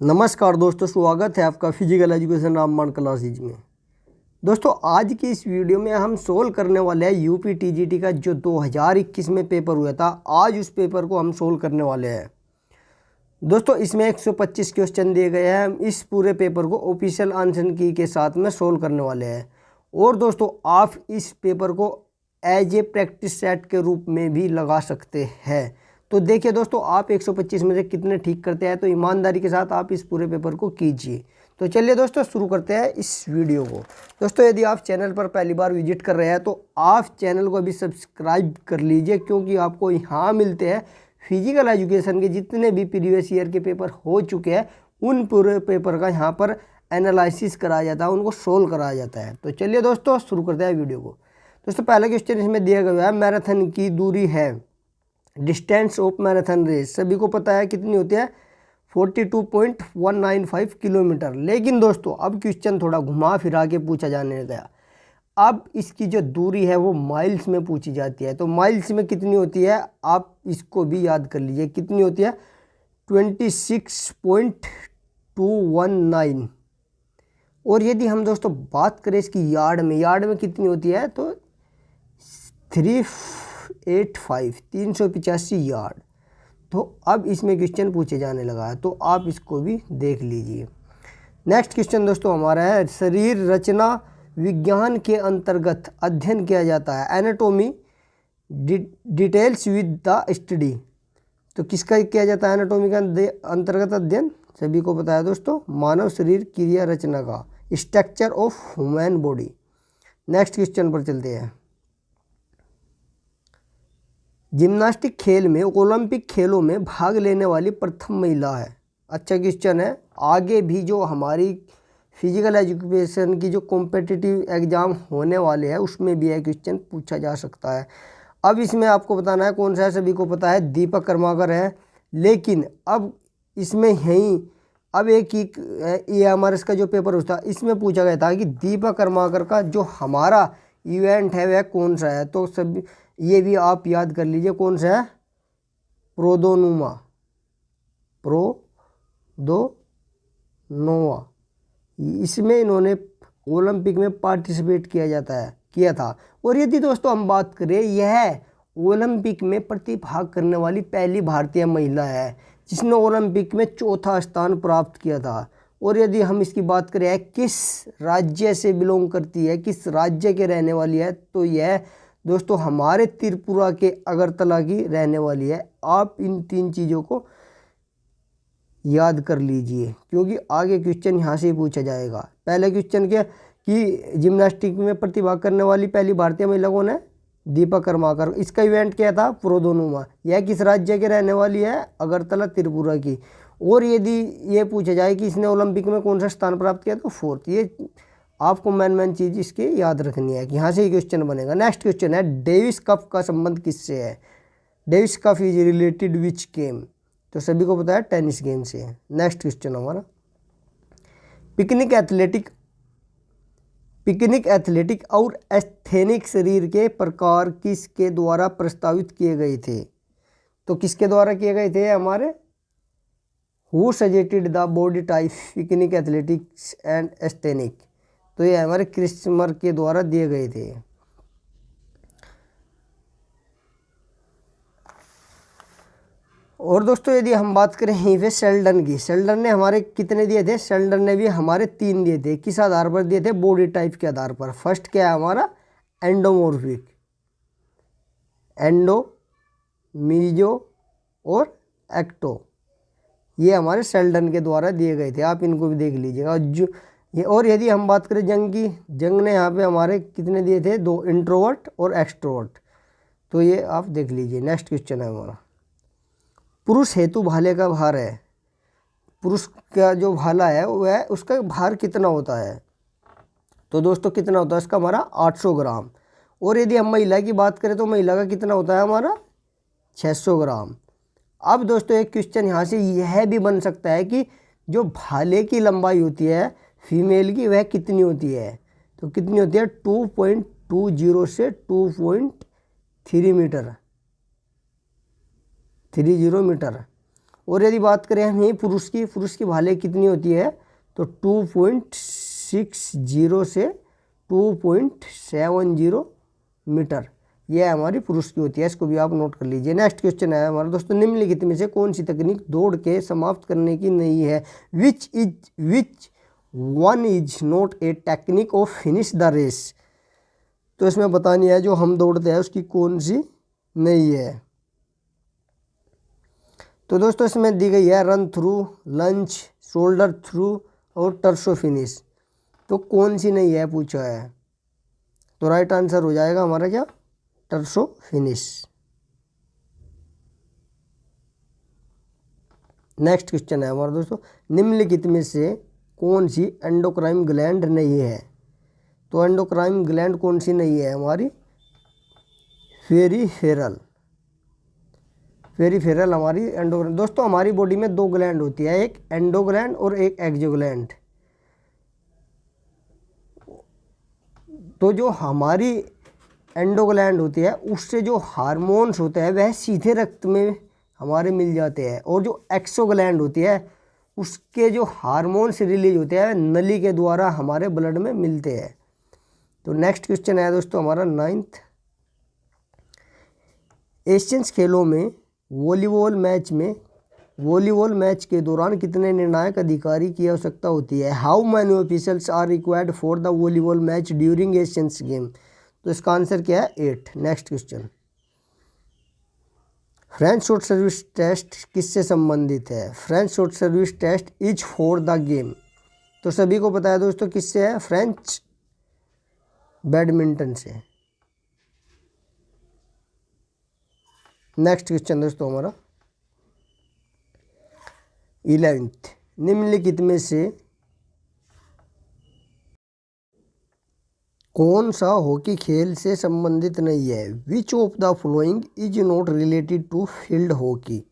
नमस्कार दोस्तों, स्वागत है आपका फिजिकल एजुकेशन रामबाण क्लासेज में। दोस्तों आज की इस वीडियो में हम सोल्व करने वाले हैं यूपी टीजीटी का जो 2021 में पेपर हुआ था। आज उस पेपर को हम सोल्व करने वाले हैं। दोस्तों इसमें 125 क्वेश्चन दिए गए हैं। हम इस पूरे पेपर को ऑफिशियल आंसर की के साथ में सोल्व करने वाले हैं। और दोस्तों आप इस पेपर को एज ए प्रैक्टिस सेट के रूप में भी लगा सकते हैं। तो देखिए दोस्तों, आप 125 में से कितने ठीक करते हैं, तो ईमानदारी के साथ आप इस पूरे पेपर को कीजिए। तो चलिए दोस्तों शुरू करते हैं इस वीडियो को। दोस्तों यदि आप चैनल पर पहली बार विजिट कर रहे हैं तो आप चैनल को अभी सब्सक्राइब कर लीजिए, क्योंकि आपको यहाँ मिलते हैं फिजिकल एजुकेशन के जितने भी प्रीवियस ईयर के पेपर हो चुके हैं उन पूरे पेपर का यहाँ पर एनालिसिस कराया जाता है, उनको सोल्व कराया जाता है। तो चलिए दोस्तों शुरू करते हैं वीडियो को। दोस्तों पहला क्वेश्चन इसमें दिया गया है, मैराथन की दूरी है, डिस्टेंस ऑफ मैराथन रेस सभी को पता है कितनी होती है, 42.195 किलोमीटर। लेकिन दोस्तों अब क्वेश्चन थोड़ा घुमा फिरा के पूछा जाने गया। अब इसकी जो दूरी है वो माइल्स में पूछी जाती है। तो माइल्स में कितनी होती है आप इसको भी याद कर लीजिए, कितनी होती है 26.219। और यदि हम दोस्तों बात करें इसकी यार्ड में कितनी होती है तो 385 यार्ड। तो अब इसमें क्वेश्चन पूछे जाने लगा है, तो आप इसको भी देख लीजिए। नेक्स्ट क्वेश्चन दोस्तों हमारा है, शरीर रचना विज्ञान के अंतर्गत अध्ययन किया जाता है, anatomy details with the study. तो किसका किया जाता है एनाटॉमी का अंतर्गत अध्ययन, सभी को पता है दोस्तों, मानव शरीर क्रिया रचना का, structure of human body. Next question पर चलते हैं। जिम्नास्टिक खेल में ओलंपिक खेलों में भाग लेने वाली प्रथम महिला है। अच्छा क्वेश्चन है। आगे भी जो हमारी फिजिकल एजुकेशन की जो कॉम्पिटिटिव एग्ज़ाम होने वाले हैं उसमें भी यह क्वेश्चन पूछा जा सकता है। अब इसमें आपको बताना है कौन सा है, सभी को पता है दीपक कर्माकर है। लेकिन अब इसमें यहीं अब एक ही EMRS का जो पेपर होता है इसमें पूछा गया था कि दीपक कर्माकर का जो हमारा इवेंट है वह कौन सा है। तो सभी ये भी आप याद कर लीजिए कौन सा है, प्रोदोनोवा। इसमें इन्होंने ओलंपिक में पार्टिसिपेट किया था। और यदि दोस्तों हम बात करें, यह ओलंपिक में प्रतिभाग करने वाली पहली भारतीय महिला है जिसने ओलंपिक में चौथा स्थान प्राप्त किया था। और यदि हम इसकी बात करें किस राज्य से बिलोंग करती है, किस राज्य के रहने वाली है, तो यह दोस्तों हमारे त्रिपुरा के अगरतला की रहने वाली है। आप इन तीन चीज़ों को याद कर लीजिए, क्योंकि आगे क्वेश्चन यहाँ से ही पूछा जाएगा। पहले क्वेश्चन क्या कि जिम्नास्टिक में प्रतिभाग करने वाली पहली भारतीय महिला कौन है, दीपक कर्माकर। इसका इवेंट क्या था, प्रोदोनोवा। यह किस राज्य के रहने वाली है, अगरतला त्रिपुरा की। और यदि ये पूछा जाए कि इसने ओलंपिक में कौन सा स्थान प्राप्त किया तो फोर्थ। ये आपको मेन चीज़ इसकी याद रखनी है कि यहाँ से ही क्वेश्चन बनेगा। नेक्स्ट क्वेश्चन है, डेविस कप का संबंध किससे है, Davis cup is related which game. तो सभी को पता है टेनिस गेम से है। नेक्स्ट क्वेश्चन हमारा, पिकनिक एथलेटिक और एस्थेनिक शरीर के प्रकार किसके द्वारा प्रस्तावित किए गए थे। तो किसके द्वारा किए गए थे हमारे, who suggested the body type pyknic athletics and asthenic. तो ये हमारे क्रिस्मर के द्वारा दिए गए थे। और दोस्तों यदि हम बात करें यहीं पे शेल्डन की, शेल्डन ने हमारे कितने दिए थे, शेल्डन ने भी हमारे 3 दिए थे। किस आधार पर दिए थे, बॉडी टाइप के आधार पर। फर्स्ट क्या है हमारा, एंडोमॉर्फिक, एंडो, मीजो और एक्टो। ये हमारे शेल्डन के द्वारा दिए गए थे, आप इनको भी देख लीजिएगा। और यदि हम बात करें जंग की, जंग ने यहाँ पे हमारे कितने दिए थे, 2, इंट्रोवर्ट और एक्सट्रोवर्ट। तो ये आप देख लीजिए। नेक्स्ट क्वेश्चन है हमारा, पुरुष हेतु भाले का भार है, पुरुष का जो भाला है वह उसका भार कितना होता है। तो दोस्तों कितना होता है इसका हमारा 800 ग्राम। और यदि हम महिला की बात करें तो महिला का कितना होता है हमारा 600 ग्राम। अब दोस्तों एक क्वेश्चन यहाँ से यह भी बन सकता है कि जो भाले की लंबाई होती है फीमेल की वह कितनी होती है। तो कितनी होती है, 2.20 से 2.3 मीटर, 30 मीटर। और यदि बात करें हम यही पुरुष की भाले कितनी होती है तो 2.60 से 2.70 मीटर, यह हमारी पुरुष की होती है। इसको भी आप नोट कर लीजिए। नेक्स्ट क्वेश्चन है हमारा दोस्तों, निम्नलिखित में से कौन सी तकनीक दौड़ के समाप्त करने की नहीं है? Which one is not a technique of finish the race. तो इसमें बतानी है जो हम दौड़ते हैं उसकी कौन सी नहीं है। तो दोस्तों इसमें दी गई है run through, lunch, shoulder through और टर्सो फिनिश। तो कौन सी नहीं है पूछा है, तो राइट आंसर हो जाएगा हमारा क्या, टर्सो फिनिश। नेक्स्ट क्वेश्चन है हमारा दोस्तों, निम्नलिखित में से कौन सी एंडोक्राइन ग्लैंड नहीं है? तो एंडोक्राइन ग्लैंड कौन सी नहीं है हमारी, पेरिफेरल हमारी एंडोग्लैंड। दोस्तों हमारी बॉडी में दो ग्लैंड होती है, एक एंडोग्लैंड और एक एक्सोग्लैंड। तो जो हमारी एंडोग्लैंड होती है उससे जो हार्मोन्स होते हैं वह सीधे रक्त में हमारे मिल जाते हैं, और जो एक्सोग्लैंड होती है उसके जो हार्मोन्स रिलीज होते हैं नली के द्वारा हमारे ब्लड में मिलते हैं। तो नेक्स्ट क्वेश्चन है दोस्तों हमारा 9th, एशियंस खेलों में वॉलीबॉल मैच के दौरान कितने निर्णायक अधिकारी की आवश्यकता होती है? How many officials are required for the volleyball match during Asians game? तो इसका आंसर क्या है, 8। Next question, French short service test किससे संबंधित है? French short service test is for the game. तो सभी को पता है दोस्तों किससे है, फ्रेंच बैडमिंटन से। नेक्स्ट क्वेश्चन दोस्तों हमारा 11th, निम्नलिखित में से कौन सा हॉकी खेल से संबंधित नहीं है? Which of the following is not related to field hockey.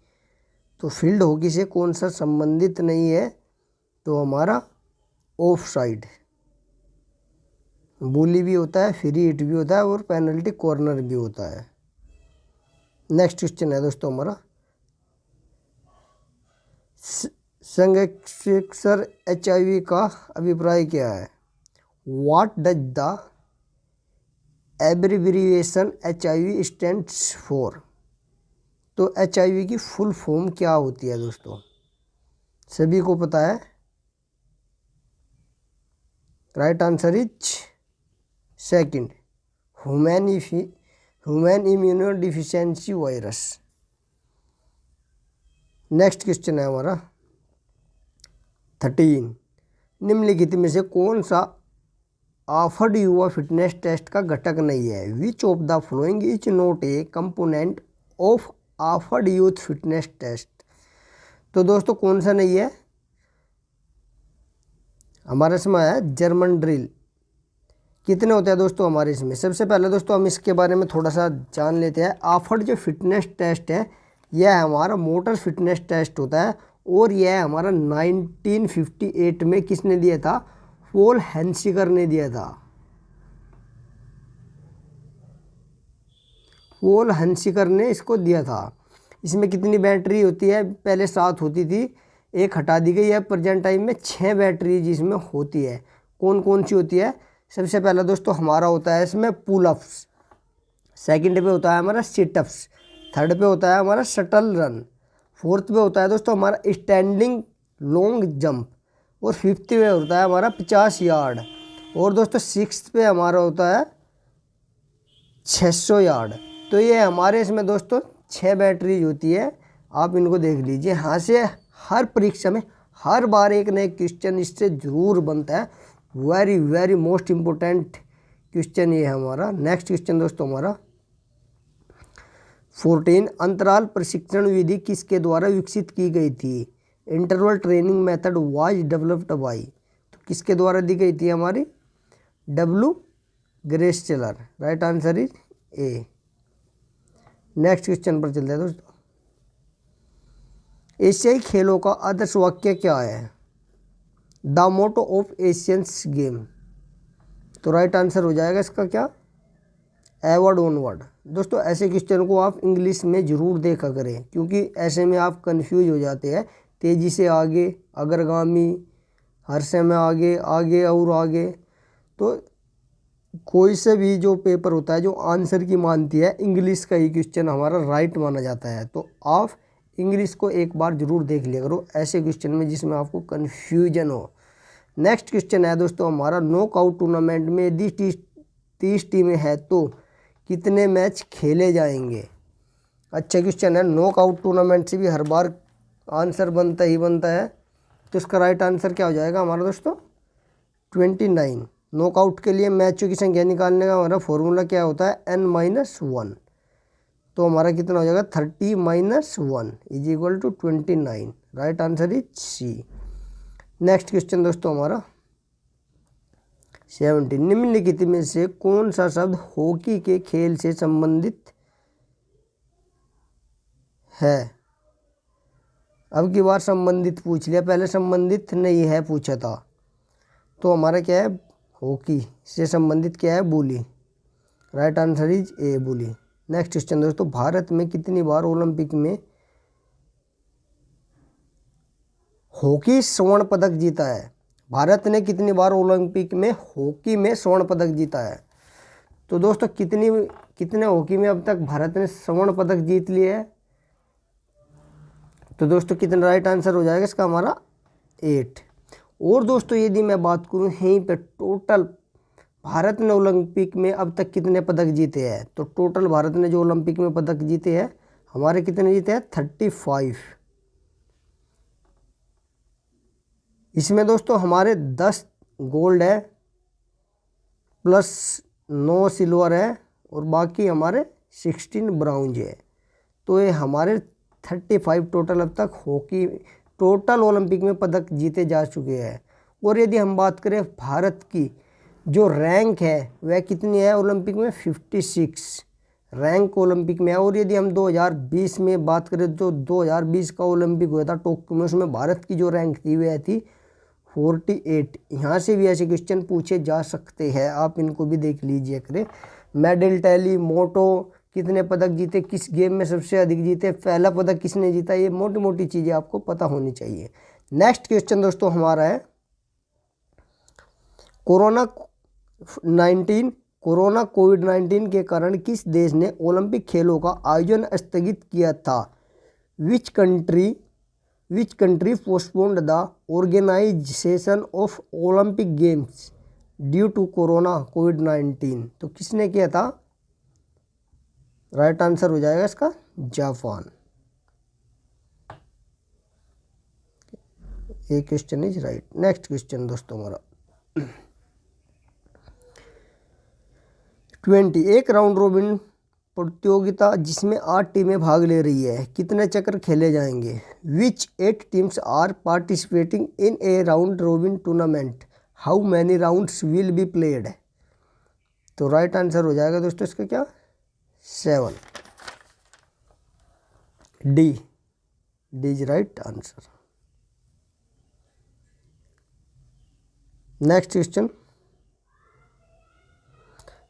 तो फील्ड हॉकी से कौन सा संबंधित नहीं है, तो हमारा ऑफ साइड। बोली भी होता है, फ्री हिट भी होता है और पेनल्टी कॉर्नर भी होता है। नेक्स्ट क्वेश्चन है दोस्तों हमारा, संरक्षक HIV का अभिप्राय क्या है? What does the abbreviation HIV stands for. तो HIV की फुल फॉर्म क्या होती है दोस्तों, सभी को पता है, right answer is 2nd, human immuno deficiency virus. Next question है हमारा 13, निम्नलिखित में से कौन सा ऑफर्ड युवा फिटनेस टेस्ट का घटक नहीं है? Which of the following is not a component of AAHPERD youth fitness test. तो दोस्तों कौन सा नहीं है, हमारे इसमें है जर्मन ड्रिल। कितने होते हैं दोस्तों हमारे इसमें, सबसे पहले दोस्तों हम इसके बारे में थोड़ा सा जान लेते हैं। ऑफर्ड जो फिटनेस टेस्ट है यह हमारा मोटर फिटनेस टेस्ट होता है, और यह हमारा 1958 में किसने दिया था, पॉल हेंसिकर ने दिया था। पॉल हेंसिकर ने इसको दिया था। इसमें कितनी बैटरी होती है, पहले 7 होती थी, एक हटा दी गई है। प्रेजेंट टाइम में 6 बैटरी जिसमें होती है। कौन कौन सी होती है, सबसे पहला दोस्तों हमारा होता है इसमें पुल अप्स, सेकंड पे होता है हमारा सिटअप्स, थर्ड पे होता है हमारा शटल रन, फोर्थ पे होता है दोस्तों हमारा स्टैंडिंग लॉन्ग जंप, और फिफ्थ पे होता है हमारा 50 यार्ड, और दोस्तों सिक्स्थ पे हमारा होता है 600 यार्ड। तो ये हमारे इसमें दोस्तों 6 बैटरीज होती है, आप इनको देख लीजिए। यहाँ से हर परीक्षा में हर बार एक न एक क्वेश्चन इससे ज़रूर बनता है, very very most important question ये है हमारा। नेक्स्ट क्वेश्चन दोस्तों हमारा 14, अंतराल प्रशिक्षण विधि किसके द्वारा विकसित की गई थी? Interval training method was developed by. तो किसके द्वारा दी गई थी हमारी, W. Gerschler, right answer is A. Next question पर चलते हैं दोस्तों, एशियाई खेलों का आदर्श वाक्य क्या है? The motto of Asians game. तो राइट आंसर हो जाएगा इसका क्या, एवर्ड ऑनवर्ड। दोस्तों ऐसे क्वेश्चन को आप इंग्लिश में ज़रूर देखा करें, क्योंकि ऐसे में आप कंफ्यूज हो जाते हैं। तेज़ी से आगे, अग्रगामी, हर समय आगे, आगे और आगे। तो कोई से भी जो पेपर होता है जो आंसर की मानती है, इंग्लिश का ही क्वेश्चन हमारा राइट माना जाता है। तो आप इंग्लिश को एक बार ज़रूर देख लिया करो ऐसे क्वेश्चन में जिसमें आपको कन्फ्यूजन हो। नेक्स्ट क्वेश्चन है दोस्तों हमारा, नॉकआउट टूर्नामेंट में यदि 30 टीमें हैं तो कितने मैच खेले जाएंगे। अच्छा क्वेश्चन है। नॉकआउट टूर्नामेंट से भी हर बार आंसर बनता ही बनता है, तो इसका राइट आंसर क्या हो जाएगा हमारा दोस्तों? 29। नॉकआउट के लिए मैचों की संख्या निकालने का हमारा फॉर्मूला क्या होता है? n-1। तो हमारा कितना हो जाएगा? 30 - 1 = 29। Right answer is C. Next question दोस्तों हमारा 70, निम्नलिखित में से कौन सा शब्द हॉकी के खेल से संबंधित है? अब की बार संबंधित पूछ लिया, पहले संबंधित नहीं है पूछा था। तो हमारा क्या है? हॉकी से संबंधित क्या है? बोली। राइट आंसर इज ए, बोली। नेक्स्ट क्वेश्चन दोस्तों, भारत में कितनी बार ओलंपिक में हॉकी स्वर्ण पदक जीता है? भारत ने कितनी बार ओलंपिक में हॉकी में स्वर्ण पदक जीता है? तो दोस्तों कितने हॉकी में अब तक भारत ने स्वर्ण पदक जीत लिए है? तो दोस्तों कितना राइट आंसर हो जाएगा इसका? हमारा 8। और दोस्तों यदि मैं बात करूं यहीं पे टोटल भारत ने ओलंपिक में अब तक कितने पदक जीते हैं, तो टोटल भारत ने जो ओलंपिक में पदक जीते हैं हमारे कितने जीते हैं? 35। इसमें दोस्तों हमारे 10 गोल्ड है, प्लस 9 सिल्वर है, और बाकी हमारे 16 ब्राउंज है। तो ये हमारे 35 टोटल अब तक हॉकी टोटल ओलंपिक में पदक जीते जा चुके हैं। और यदि हम बात करें भारत की जो रैंक है वह कितनी है ओलंपिक में? 56 रैंक ओलंपिक में है। और यदि हम 2020 में बात करें तो 2020 का ओलंपिक हुआ था टोक्यो में, उसमें भारत की जो रैंक थी वह थी 48। यहाँ से भी ऐसे क्वेश्चन पूछे जा सकते हैं, आप इनको भी देख लीजिए करें। मेडल टैली, मोटो, कितने पदक जीते, किस गेम में सबसे अधिक जीते, पहला पदक किसने जीता, ये मोटी मोटी चीज़ें आपको पता होनी चाहिए। नेक्स्ट क्वेश्चन दोस्तों हमारा है, कोविड-19 के कारण किस देश ने ओलंपिक खेलों का आयोजन स्थगित किया था? Which country postponed the organisation of Olympic games due to कोविड-19। तो किसने किया था? राइट आंसर हो जाएगा इसका जापान। ये question is right. Next question दोस्तों हमारा 20, एक राउंड रोबिन प्रतियोगिता जिसमें 8 टीमें भाग ले रही है, कितने चक्र खेले जाएंगे? Which 8 teams are participating in a round robin tournament, how many rounds will be played? तो राइट आंसर हो जाएगा दोस्तों इसका क्या? 7। D is right answer. Next question,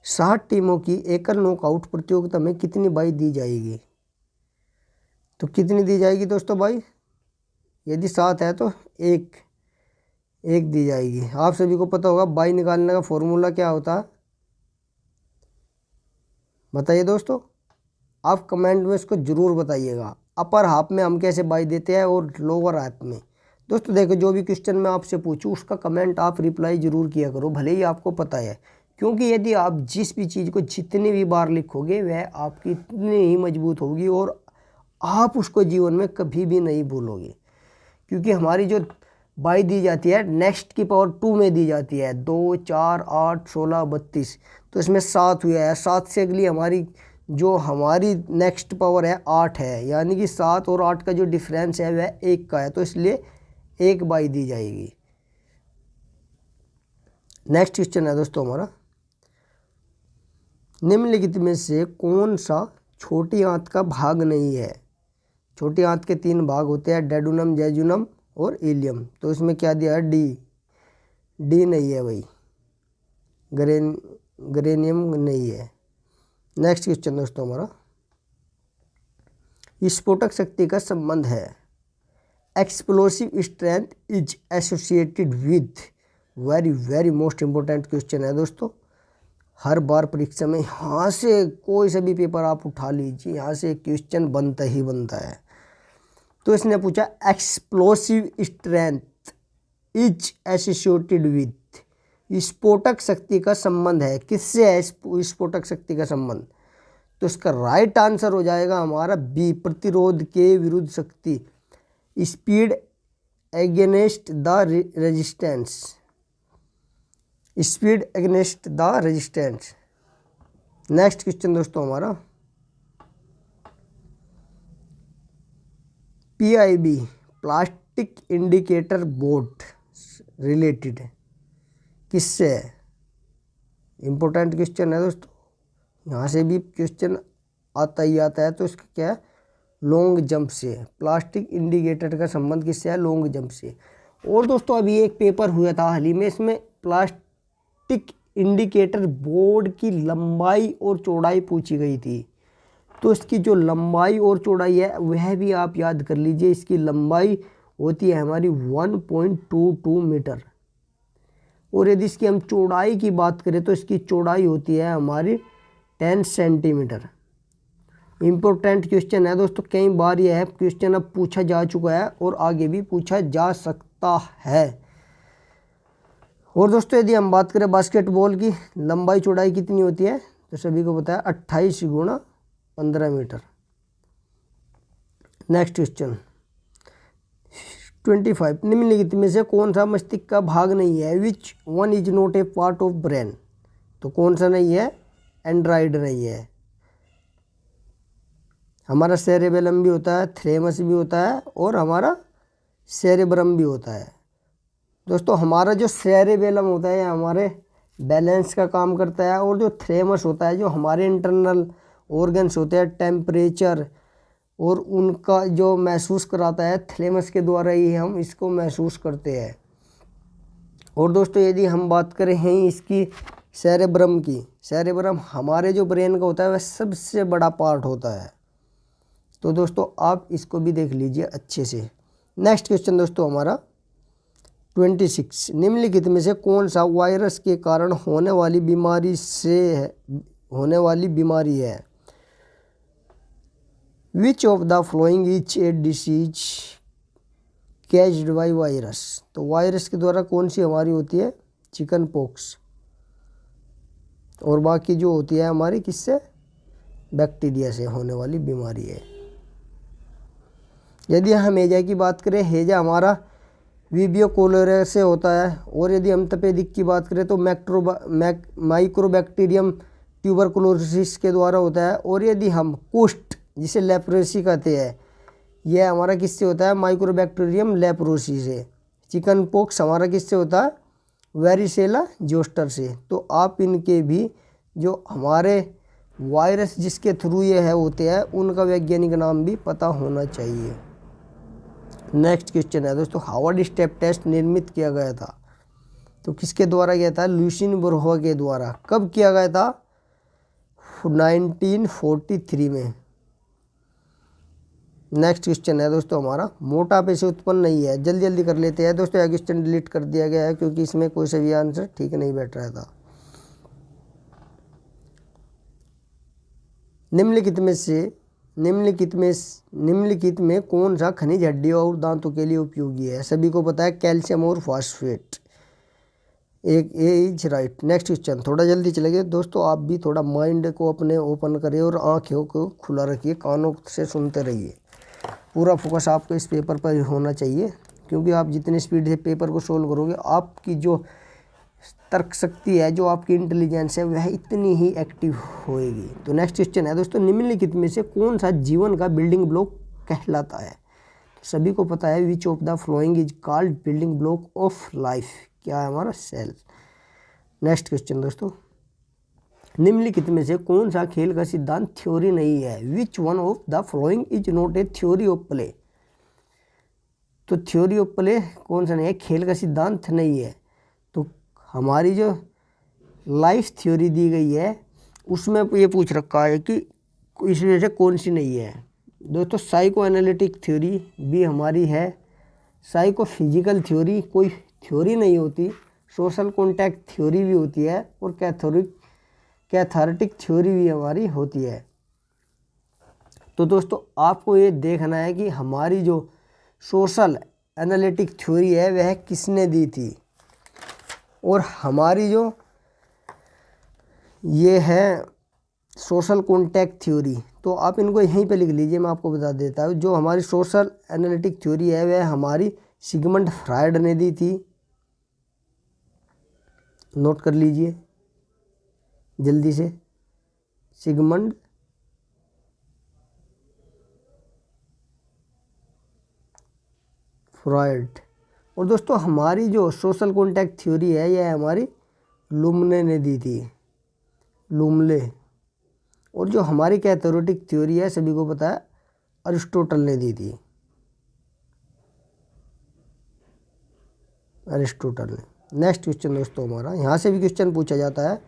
60 टीमों की एकल नॉकआउट प्रतियोगिता में कितनी बाई दी जाएगी? तो कितनी दी जाएगी दोस्तों बाई? यदि 7 है तो एक दी जाएगी। आप सभी को पता होगा बाई निकालने का फॉर्मूला क्या होता है, बताइए दोस्तों। आप कमेंट में इसको ज़रूर बताइएगा। अपर हाफ में हम कैसे बाई देते हैं और लोअर हाफ में। दोस्तों देखो, जो भी क्वेश्चन मैं आपसे पूछूं उसका कमेंट आप रिप्लाई ज़रूर किया करो, भले ही आपको पता है। क्योंकि यदि आप जिस भी चीज़ को जितनी भी बार लिखोगे वह आपकी इतनी ही मजबूत होगी और आप उसको जीवन में कभी भी नहीं भूलोगे। क्योंकि हमारी जो बाई दी जाती है नेक्स्ट की पावर 2 में दी जाती है, 2, 4, 8, 16, 32। तो इसमें 7 हुआ है, 7 से अगली हमारी नेक्स्ट पावर है 8 है, यानी कि 7 और 8 का जो डिफरेंस है वह 1 का है, तो इसलिए 1 बाई दी जाएगी। नेक्स्ट क्वेश्चन है दोस्तों हमारा, निम्नलिखित में से कौन सा छोटी आंत का भाग नहीं है? छोटी आंत के 3 भाग होते हैं, डेडुनम, जेजुनम और इलियम। तो इसमें क्या दिया है? डी नहीं है भाई, ग्रेनियम नहीं है। नेक्स्ट क्वेश्चन दोस्तों हमारा, विस्फोटक शक्ति का संबंध है। Explosive strength is associated with, very very most important question है दोस्तों। हर बार परीक्षा में यहाँ से कोई सा भी पेपर आप उठा लीजिए, यहाँ से क्वेश्चन बनता ही बनता है। तो इसने पूछा explosive strength is associated with, विस्फोटक शक्ति का संबंध है, किससे है विस्फोटक शक्ति का संबंध? तो इसका राइट आंसर हो जाएगा हमारा बी, प्रतिरोध के विरुद्ध शक्ति, speed against the resistance, speed against the resistance. Next question दोस्तों हमारा, PIB plastic indicator board related है, किससे है? इम्पोर्टेंट क्वेश्चन है दोस्तों, यहाँ से भी क्वेश्चन आता ही आता है। तो इसका क्या है? लॉन्ग जंप से। प्लास्टिक इंडिकेटर का संबंध किससे है? लॉन्ग जंप से। और दोस्तों अभी एक पेपर हुआ था हाल ही में, इसमें प्लास्टिक इंडिकेटर बोर्ड की लंबाई और चौड़ाई पूछी गई थी। तो इसकी जो लंबाई और चौड़ाई है वह भी आप याद कर लीजिए। इसकी लंबाई होती है हमारी 1.22 मीटर, और यदि इसकी हम चौड़ाई की बात करें तो इसकी चौड़ाई होती है हमारी 10 सेंटीमीटर। इम्पोर्टेंट क्वेश्चन है दोस्तों, कई बार यह है क्वेश्चन अब पूछा जा चुका है और आगे भी पूछा जा सकता है। और दोस्तों यदि हम बात करें बास्केटबॉल की लंबाई चौड़ाई कितनी होती है, तो सभी को पता है 28 गुणा 15 मीटर। नेक्स्ट क्वेश्चन 25, निम्नलिखित में से कौन सा मस्तिष्क का भाग नहीं है? Which one is not A part of brain. तो कौन सा नहीं है? एंड्राइड नहीं है। हमारा सेरेबेलम भी होता है, थैलेमस भी होता है और हमारा सेरेब्रम भी होता है। दोस्तों हमारा जो सेरेबेलम होता है हमारे बैलेंस का काम करता है, और जो थैलेमस होता है जो हमारे इंटरनल ऑर्गन्स होते हैं, टेम्परेचर और उनका जो महसूस कराता है, थैलेमस के द्वारा ही हम इसको महसूस करते हैं। और दोस्तों यदि हम बात करें हैं इसकी सेरेब्रम की, सेरेब्रम हमारे जो ब्रेन का होता है वह सबसे बड़ा पार्ट होता है। तो दोस्तों आप इसको भी देख लीजिए अच्छे से। नेक्स्ट क्वेश्चन दोस्तों हमारा 26, निम्नलिखित में से कौन सा वायरस के कारण होने वाली बीमारी है? Which of the following is a disease caught by virus. तो वायरस के द्वारा कौन सी हमारी होती है? Chicken pox. और बाकी जो होती है हमारी किससे? बैक्टीरिया से होने वाली बीमारी है। यदि हम हैजा की बात करें, हैजा हमारा वीबियो कोलेरा से होता है। और यदि हम तपेदिक की बात करें तो माइक्रोबैक्टीरियम ट्यूबरकुलोसिस के द्वारा होता है। और यदि हम कुष्ठ जिसे लेप्रोसी कहते हैं, यह हमारा किससे होता है? माइक्रोबैक्टीरियम लेप्रोसी से। चिकन पॉक्स हमारा किससे होता है? वेरिसेला जोस्टर से। तो आप इनके भी जो हमारे वायरस जिसके थ्रू ये है होते हैं उनका वैज्ञानिक नाम भी पता होना चाहिए। नेक्स्ट क्वेश्चन है दोस्तों, हार्वर्ड स्टेप टेस्ट निर्मित किया गया था तो किसके द्वारा किया था? लुसिन बोरहोव के द्वारा। कब किया गया था? 1943 में। नेक्स्ट क्वेश्चन है दोस्तों हमारा, मोटापे से उत्पन्न नहीं है। जल्दी जल्दी कर लेते हैं दोस्तों, यह क्वेश्चन डिलीट कर दिया गया है क्योंकि इसमें कोई सा भी आंसर ठीक नहीं बैठ रहा था। निम्नलिखित में कौन सा खनिज हड्डियों और दांतों के लिए उपयोगी है? सभी को पता है कैल्शियम और फास्फेट। एक ए इज राइट। नेक्स्ट क्वेश्चन, थोड़ा जल्दी चलेंगे दोस्तों, आप भी थोड़ा माइंड को अपने ओपन करिए और आँखों को खुला रखिए, कानों से सुनते रहिए। पूरा फोकस आपको इस पेपर पर होना चाहिए, क्योंकि आप जितनी स्पीड से पेपर को सोल्व करोगे आपकी जो तर्क शक्ति है, जो आपकी इंटेलिजेंस है, वह इतनी ही एक्टिव होएगी। तो नेक्स्ट क्वेश्चन है दोस्तों, निम्नलिखित में से कौन सा जीवन का बिल्डिंग ब्लॉक कहलाता है? तो सभी को पता है which of the following is called building block of life. क्या है हमारा? सेल। नेक्स्ट क्वेश्चन दोस्तों, निम्नलिखित में से कौन सा खेल का सिद्धांत थ्योरी नहीं है? Which one of the following is not A theory of play. तो थ्योरी ऑफ प्ले कौन सा नहीं है? खेल का सिद्धांत नहीं है। तो हमारी जो लाइफ थ्योरी दी गई है उसमें ये पूछ रखा है कि इसमें से कौन सी नहीं है। दोस्तों साइको एनालिटिक थ्योरी भी हमारी है, साइको फिजिकल थ्योरी कोई थ्योरी नहीं होती, सोशल कॉन्टैक्ट थ्योरी भी होती है, और कैथार्टिक थ्योरी भी हमारी होती है। तो दोस्तों आपको ये देखना है कि हमारी जो सोशल एनालिटिक थ्योरी है वह किसने दी थी, और हमारी जो ये है सोशल कॉन्टैक्ट थ्योरी, तो आप इनको यहीं पे लिख लीजिए, मैं आपको बता देता हूँ। जो हमारी सोशल एनालिटिक थ्योरी है वह हमारी सिगमंड फ्रायड ने दी थी, नोट कर लीजिए जल्दी से, सिगमंड फ्रायड। और दोस्तों हमारी जो सोशल कॉन्टैक्ट थ्योरी है यह हमारी लुम्ने ने दी थी, लुम्ले। और जो हमारी कैथोरेटिक थ्योरी है सभी को पता है अरिस्टोटल ने दी थी, अरिस्टोटल ने। नेक्स्ट क्वेश्चन दोस्तों हमारा, यहाँ से भी क्वेश्चन पूछा जाता है,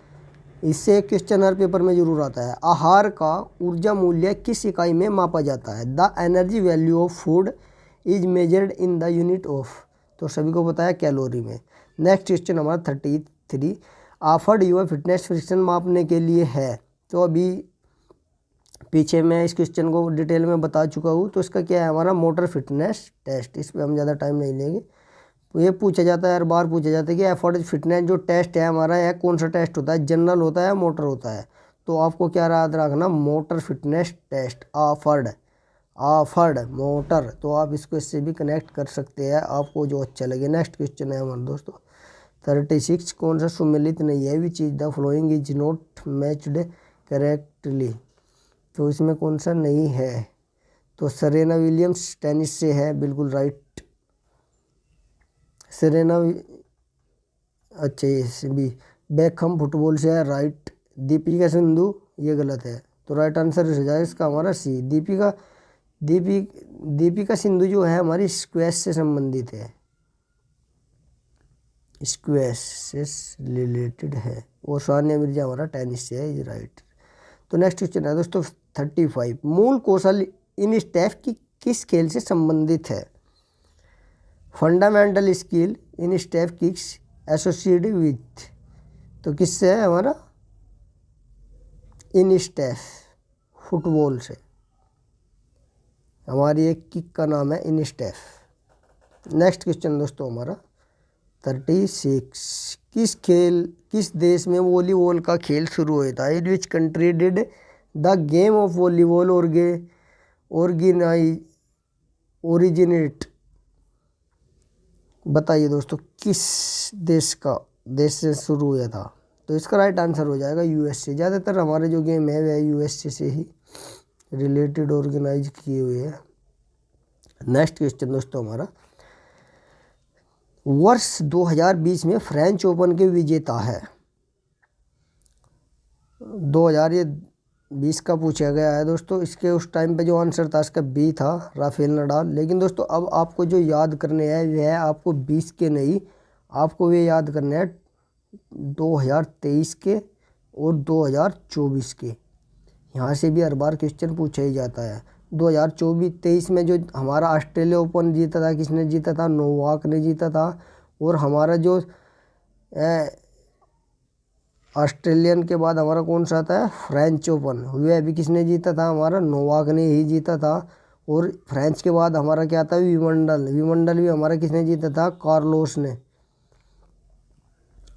इससे एक क्वेश्चन हर पेपर में जरूर आता है। आहार का ऊर्जा मूल्य किस इकाई में मापा जाता है? The energy value of food is measured in the unit of, तो सभी को पता है कैलोरी में। नेक्स्ट क्वेश्चन हमारा 33, ऑफर्ड युवा फिटनेस फ्रिक्शन मापने के लिए है, तो अभी पीछे मैं इस क्वेश्चन को डिटेल में बता चुका हूँ। तो इसका क्या है हमारा मोटर फिटनेस टेस्ट, इस पर हम ज़्यादा टाइम नहीं लेंगे। तो ये पूछा जाता है, हर बार पूछा जाता है कि एफर्ड फिटनेस जो टेस्ट है हमारा यह कौन सा टेस्ट होता है, जनरल होता है मोटर होता है? तो आपको क्या याद रखना, motor fitness test, AAHPERD motor. तो आप इसको इससे भी कनेक्ट कर सकते हैं, आपको जो अच्छा लगे। नेक्स्ट क्वेश्चन है हमारे दोस्तों 36, कौन सा सुमेलित नहीं है, which is the following is not matched correctly, तो इसमें कौन सा नहीं है? तो सेरेना विलियम्स टेनिस से है, बिल्कुल राइट। सेरेना, अच्छा ये भी बेकहम फुटबॉल से है, राइट। दीपिका सिंधु, ये गलत है, तो राइट आंसर हो जाएगा इसका हमारा सी। दीपिका सिंधु जो है हमारी स्क्वैश से संबंधित है, स्क्वैश से रिलेटेड है, और सानिया मिर्जा हमारा टेनिस से है, इज राइट। तो नेक्स्ट क्वेश्चन है दोस्तों 35, मूल कौशल इन स्टेप की किस खेल से संबंधित है? Fundamental skill in step kicks associated with, तो किससे है हमारा? इन स्टेप फुटबॉल से, हमारी एक किक का नाम है इन स्टेप। नेक्स्ट क्वेश्चन दोस्तों हमारा 36, किस देश में वॉलीबॉल का खेल शुरू हुआ था? In which country did the game of volleyball originate, बताइए दोस्तों किस देश से शुरू हुआ था? तो इसका राइट आंसर हो जाएगा यूएसए। ज़्यादातर हमारे जो गेम है वह यूएसए से ही रिलेटेड ऑर्गेनाइज किए हुए हैं। नेक्स्ट क्वेश्चन दोस्तों हमारा, वर्ष 2020 में फ्रेंच ओपन के विजेता है, 2020 का पूछा गया है दोस्तों। इसके उस टाइम पे जो आंसर था इसका बी था, राफेल नडाल। लेकिन दोस्तों अब आपको जो याद करने हैं वह आपको 20 के नहीं, आपको ये याद करने हैं 2023 के और 2024 के। यहाँ से भी हर बार क्वेश्चन पूछा ही जाता है। 2023 में जो हमारा ऑस्ट्रेलिया ओपन जीता था, किसने जीता था? नोवाक ने जीता था। और हमारा जो ऑस्ट्रेलियन के बाद हमारा कौन सा आता है? फ्रेंच ओपन, वह अभी किसने जीता था? हमारा नोवाक ने ही जीता था। और फ्रेंच के बाद हमारा क्या आता है? विंबलडन भी हमारा किसने जीता था? कार्लोस ने।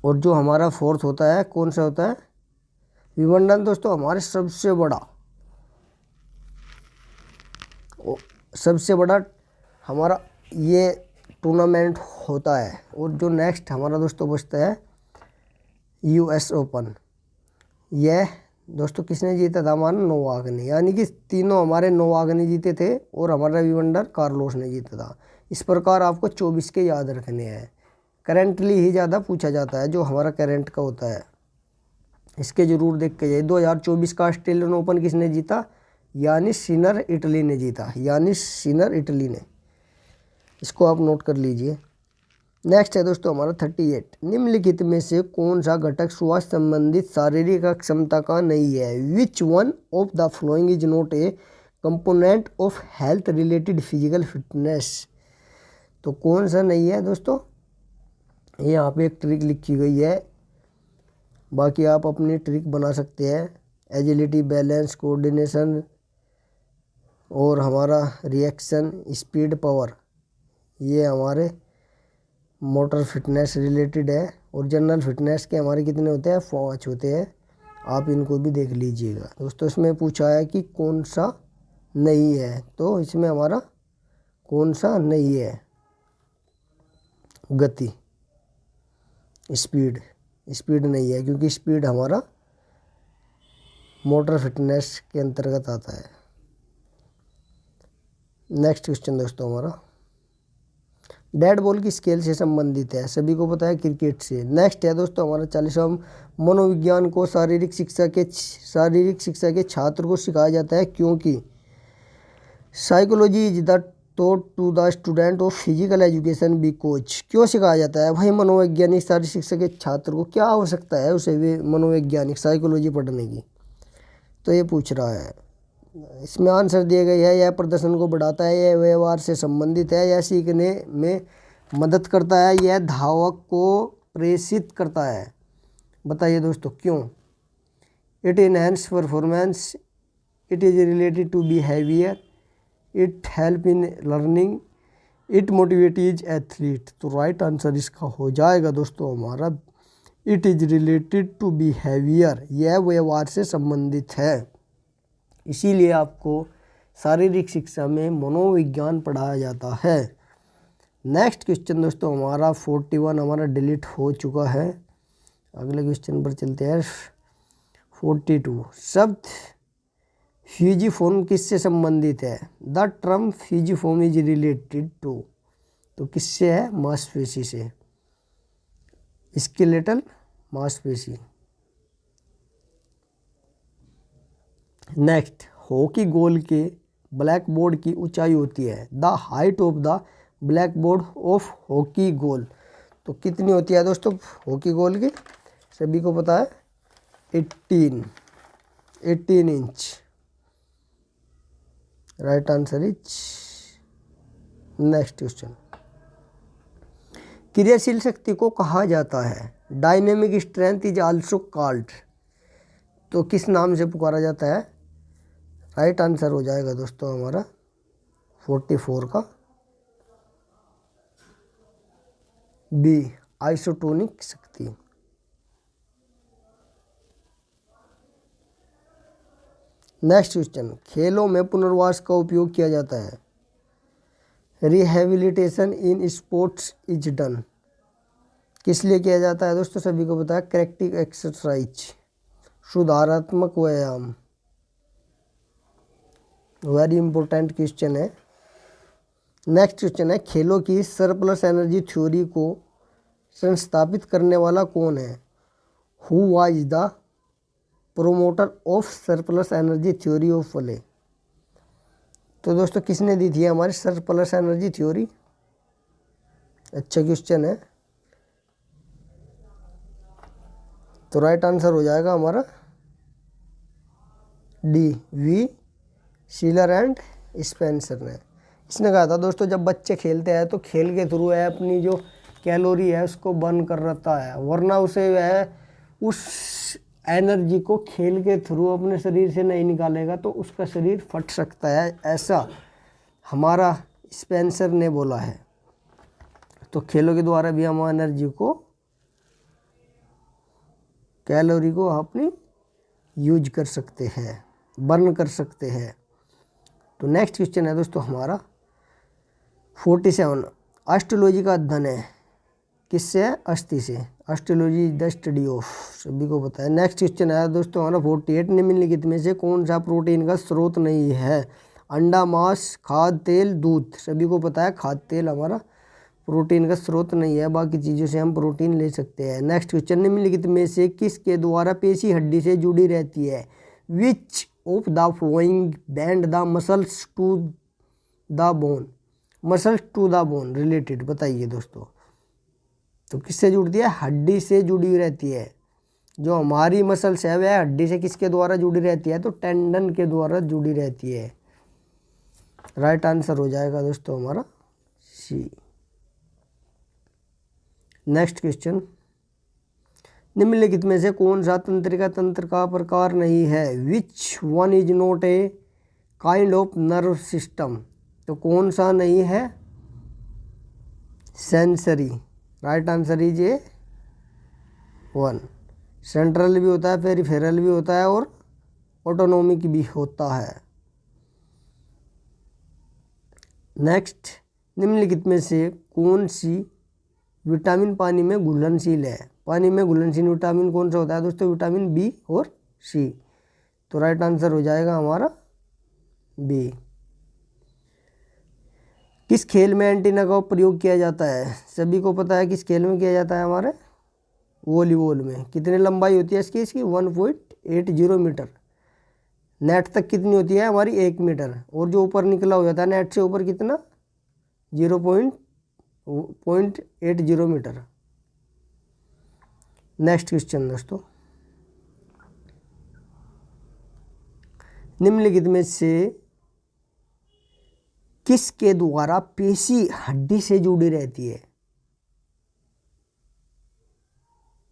और जो हमारा फोर्थ होता है कौन सा होता है? विंबलडन दोस्तों हमारे सबसे बड़ा हमारा ये टूर्नामेंट होता है। और जो नेक्स्ट हमारा दोस्तों बचता है यूएस ओपन, यह दोस्तों किसने जीता था? हमारा नोवाक ने। यानी कि तीनों हमारे नोवाक ने जीते थे और हमारा विंबलडन कार्लोस ने जीता था। इस प्रकार आपको 24 के याद रखने हैं। करेंटली ही ज़्यादा पूछा जाता है, जो हमारा करंट का होता है इसके जरूर देख के जाइए। 2024 का ऑस्ट्रेलियन ओपन किसने जीता? यानिस सिनर इटली ने जीता, यानिस सिनर इटली ने। इसको आप नोट कर लीजिए। नेक्स्ट है दोस्तों हमारा 38, निम्नलिखित में से कौन सा घटक स्वास्थ्य संबंधित शारीरिक क्षमता का नहीं है? Which one of the following is not a component of health related physical fitness? तो कौन सा नहीं है दोस्तों? यहाँ पे एक ट्रिक लिखी गई है, बाकी आप अपनी ट्रिक बना सकते हैं। एजिलिटी, बैलेंस, कोऑर्डिनेशन और हमारा रिएक्शन, स्पीड, पावर, ये हमारे मोटर फिटनेस रिलेटेड है। और जनरल फिटनेस के हमारे कितने होते हैं? 5 होते हैं। आप इनको भी देख लीजिएगा दोस्तों। इसमें पूछा है कि कौन सा नहीं है, तो इसमें हमारा कौन सा नहीं है? गति, स्पीड नहीं है, क्योंकि स्पीड हमारा मोटर फिटनेस के अंतर्गत आता है। नेक्स्ट क्वेश्चन दोस्तों हमारा डेड बॉल की स्केल से संबंधित है, सभी को पता है, क्रिकेट से। नेक्स्ट है दोस्तों हमारा 40वां, मनोविज्ञान को शारीरिक शिक्षा के छात्र को सिखाया जाता है क्योंकि psychology is the taught to the student of physical education because. क्यों सिखाया जाता है भाई? मनोवैज्ञानिक शारीरिक शिक्षा के छात्र को क्या आवश्यकता है उसे भी मनोवैज्ञानिक साइकोलॉजी पढ़ने की? तो ये पूछ रहा है। इसमें आंसर दिए गए है, यह प्रदर्शन को बढ़ाता है, यह व्यवहार से संबंधित है, यह सीखने में मदद करता है, यह धावक को प्रेषित करता है। बताइए दोस्तों क्यों? It enhance performance, it is related to behaviour, it help in learning, it motivate is athlete. तो राइट आंसर इसका हो जाएगा दोस्तों हमारा it is related to behaviour, यह व्यवहार से संबंधित है। इसीलिए आपको शारीरिक शिक्षा में मनोविज्ञान पढ़ाया जाता है। नेक्स्ट क्वेश्चन दोस्तों हमारा 41 हमारा डिलीट हो चुका है। अगले क्वेश्चन पर चलते हैं। 42, शब्द फ्यूजिफोर्म किससे संबंधित है? The term fusiform is related to, तो किससे है? मांसपेशी से, स्केलेटल मांसपेशी। नेक्स्ट, हॉकी गोल के ब्लैक बोर्ड की ऊंचाई होती है, the height of the black board of hockey goal. तो कितनी होती है दोस्तों हॉकी गोल की? सभी को पता है 18 inch. Right answer is next question. क्रियाशील शक्ति को कहा जाता है, dynamic strength is also called. तो किस नाम से पुकारा जाता है? राइट आंसर हो जाएगा दोस्तों हमारा 44 का बी, आइसोटोनिक शक्ति। नेक्स्ट क्वेश्चन, खेलों में पुनर्वास का उपयोग किया जाता है, rehabilitation in sports is done. किस लिए किया जाता है दोस्तों? सभी को पता है, करेक्टिव एक्सरसाइज, सुधारात्मक व्यायाम। वेरी इंपॉर्टेंट क्वेश्चन है। नेक्स्ट क्वेश्चन है, खेलों की सरप्लस एनर्जी थ्योरी को संस्थापित करने वाला कौन है? Who was the promoter of surplus energy theory of play. तो दोस्तों किसने दी थी हमारी सरप्लस एनर्जी थ्योरी? अच्छा क्वेश्चन है। तो राइट आंसर हो जाएगा हमारा D, V Schiller and Spencer ने। इसने कहा था दोस्तों जब बच्चे खेलते हैं तो खेल के थ्रू है अपनी जो कैलोरी है उसको बर्न कर रहता है, वरना उसे वह उस एनर्जी को खेल के थ्रू अपने शरीर से नहीं निकालेगा तो उसका शरीर फट सकता है, ऐसा हमारा स्पेंसर ने बोला है। तो खेलों के द्वारा भी हम एनर्जी को, कैलोरी को अपनी यूज कर सकते हैं, बर्न कर सकते हैं। तो नेक्स्ट क्वेश्चन है दोस्तों हमारा 47, एस्ट्रोलॉजी का अध्ययन है किससे है? अस्थि से। एस्ट्रोलॉजी द स्टडी ऑफ, सभी को पता है। नेक्स्ट क्वेश्चन है दोस्तों हमारा 48, निम्नलिखित में से कौन सा प्रोटीन का स्रोत नहीं है? अंडा, मांस, खाद्य तेल, दूध। सभी को पता है खाद्य तेल हमारा प्रोटीन का स्रोत नहीं है, बाकी चीज़ों से हम प्रोटीन ले सकते हैं। नेक्स्ट क्वेश्चन, निम्नलिखित में से किसके द्वारा पेशी हड्डी से जुड़ी रहती है? Which of the following band the muscles to the bone, muscles to the bone related. बताइए दोस्तों तो किससे जुड़ती है? हड्डी से जुड़ी रहती है। जो हमारी मसल्स है वह हड्डी से किसके द्वारा जुड़ी रहती है? तो टेंडन के द्वारा जुड़ी रहती है। राइट आंसर हो जाएगा दोस्तों हमारा सी। नेक्स्ट क्वेश्चन, निम्नलिखित में से कौन सा तंत्रिका तंत्र का प्रकार नहीं है? Which one is not a kind of nerve system. तो कौन सा नहीं है? Sensory. Right answer is A one. Central भी होता है, पेरिफेरल भी होता है और ऑटोनोमिक भी होता है। नेक्स्ट, निम्नलिखित में से कौन सी विटामिन पानी में घुलनशील है? पानी में घुलनशील विटामिन कौन सा होता है दोस्तों? विटामिन बी और सी। तो राइट आंसर हो जाएगा हमारा बी। किस खेल में एंटीना का प्रयोग किया जाता है? सभी को पता है किस खेल में किया जाता है हमारे वॉलीबॉल में। कितनी लंबाई होती है इसकी? 1.80 मीटर। नेट तक कितनी होती है हमारी? 1 मीटर। और जो ऊपर निकला हो जाता है नेट से ऊपर कितना? 0.80 मीटर। नेक्स्ट क्वेश्चन दोस्तों, निम्नलिखित में से किसके द्वारा पेशी हड्डी से जुड़ी रहती है?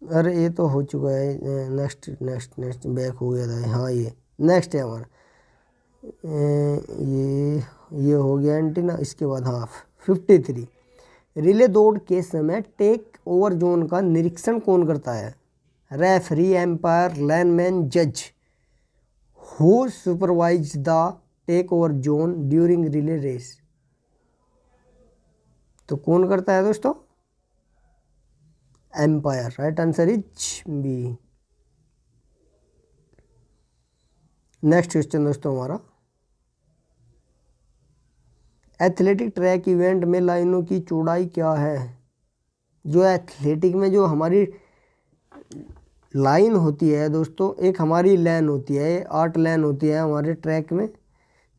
अरे ये तो हो चुका है। नेक्स्ट बैक हो गया था। हाँ ये नेक्स्ट है हमारा। ये हो गया एंटीना। इसके बाद हाँ 53, रिले दौड़ के समय टेक ओवर जोन का निरीक्षण कौन करता है? रेफरी, एम्पायर, लाइनमैन, जज। Who supervise the take over zone during relay race. तो कौन करता है दोस्तों? Umpire. Right answer is B. Next question दोस्तों हमारा, एथलेटिक ट्रैक इवेंट में लाइनों की चौड़ाई क्या है? जो एथलेटिक में जो हमारी लाइन होती है दोस्तों, एक हमारी लाइन होती है, 8 लाइन होती है हमारे ट्रैक में।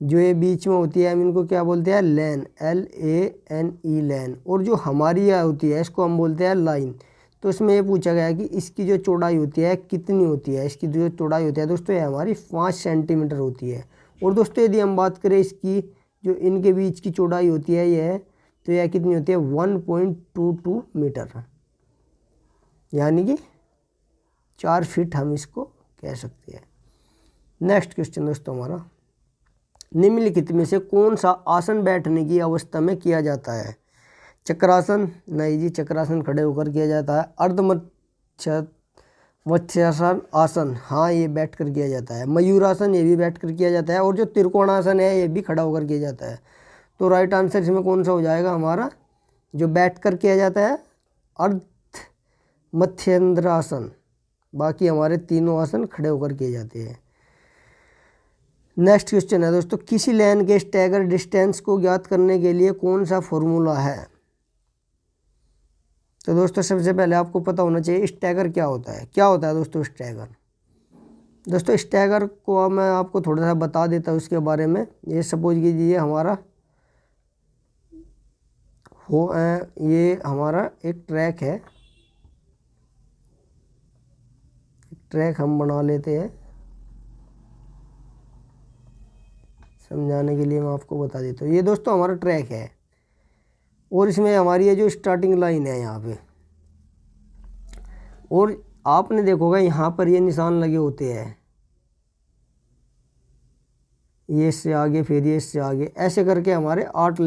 जो ये बीच में होती है हम इनको क्या बोलते हैं? लेन, LANE लेन। और जो हमारी यह होती है इसको हम बोलते हैं लाइन। तो इसमें ये पूछा गया है कि इसकी जो चौड़ाई होती है कितनी होती है? इसकी जो चौड़ाई होती है दोस्तों ये हमारी 5 सेंटीमीटर होती है। और दोस्तों यदि हम बात करें इसकी जो इनके बीच की चौड़ाई होती है यह, तो यह कितनी होती है? 1.22 मीटर, यानी कि 4 फीट हम इसको कह सकते हैं। नेक्स्ट क्वेश्चन दोस्तों हमारा, निम्नलिखित में से कौन सा आसन बैठने की अवस्था में किया जाता है? चक्रासन? नहीं जी, चक्रासन खड़े होकर किया जाता है। मत्स्यासन आसन, हाँ ये बैठ कर किया जाता है। मयूरासन, ये भी बैठ कर किया जाता है। और जो त्रिकोणासन है ये भी खड़ा होकर किया जाता है। तो राइट आंसर इसमें कौन सा हो जाएगा हमारा? जो बैठ कर किया जाता है अर्ध मत्स्येंद्रासन। बाकी हमारे तीनों आसन खड़े होकर किए जाते हैं। नेक्स्ट क्वेश्चन है दोस्तों, किसी लाइन के स्टैगर डिस्टेंस को ज्ञात करने के लिए कौन सा फॉर्मूला है? तो दोस्तों सबसे पहले आपको पता होना चाहिए स्टैगर क्या होता है। क्या होता है दोस्तों स्टैगर? दोस्तों स्टैगर को मैं आपको थोड़ा सा बता देता हूँ उसके बारे में। ये सपोज कीजिए हमारा ये हमारा एक ट्रैक है। ट्रैक हम बना लेते हैं, समझाने के लिए मैं आपको बता देता हूँ। ये दोस्तों हमारा ट्रैक है और इसमें हमारी ये जो स्टार्टिंग लाइन है यहाँ पे, और आपने देखोगा यहाँ पर ये निशान लगे होते हैं, ये इससे आगे फिर ये इससे आगे, ऐसे करके हमारे 8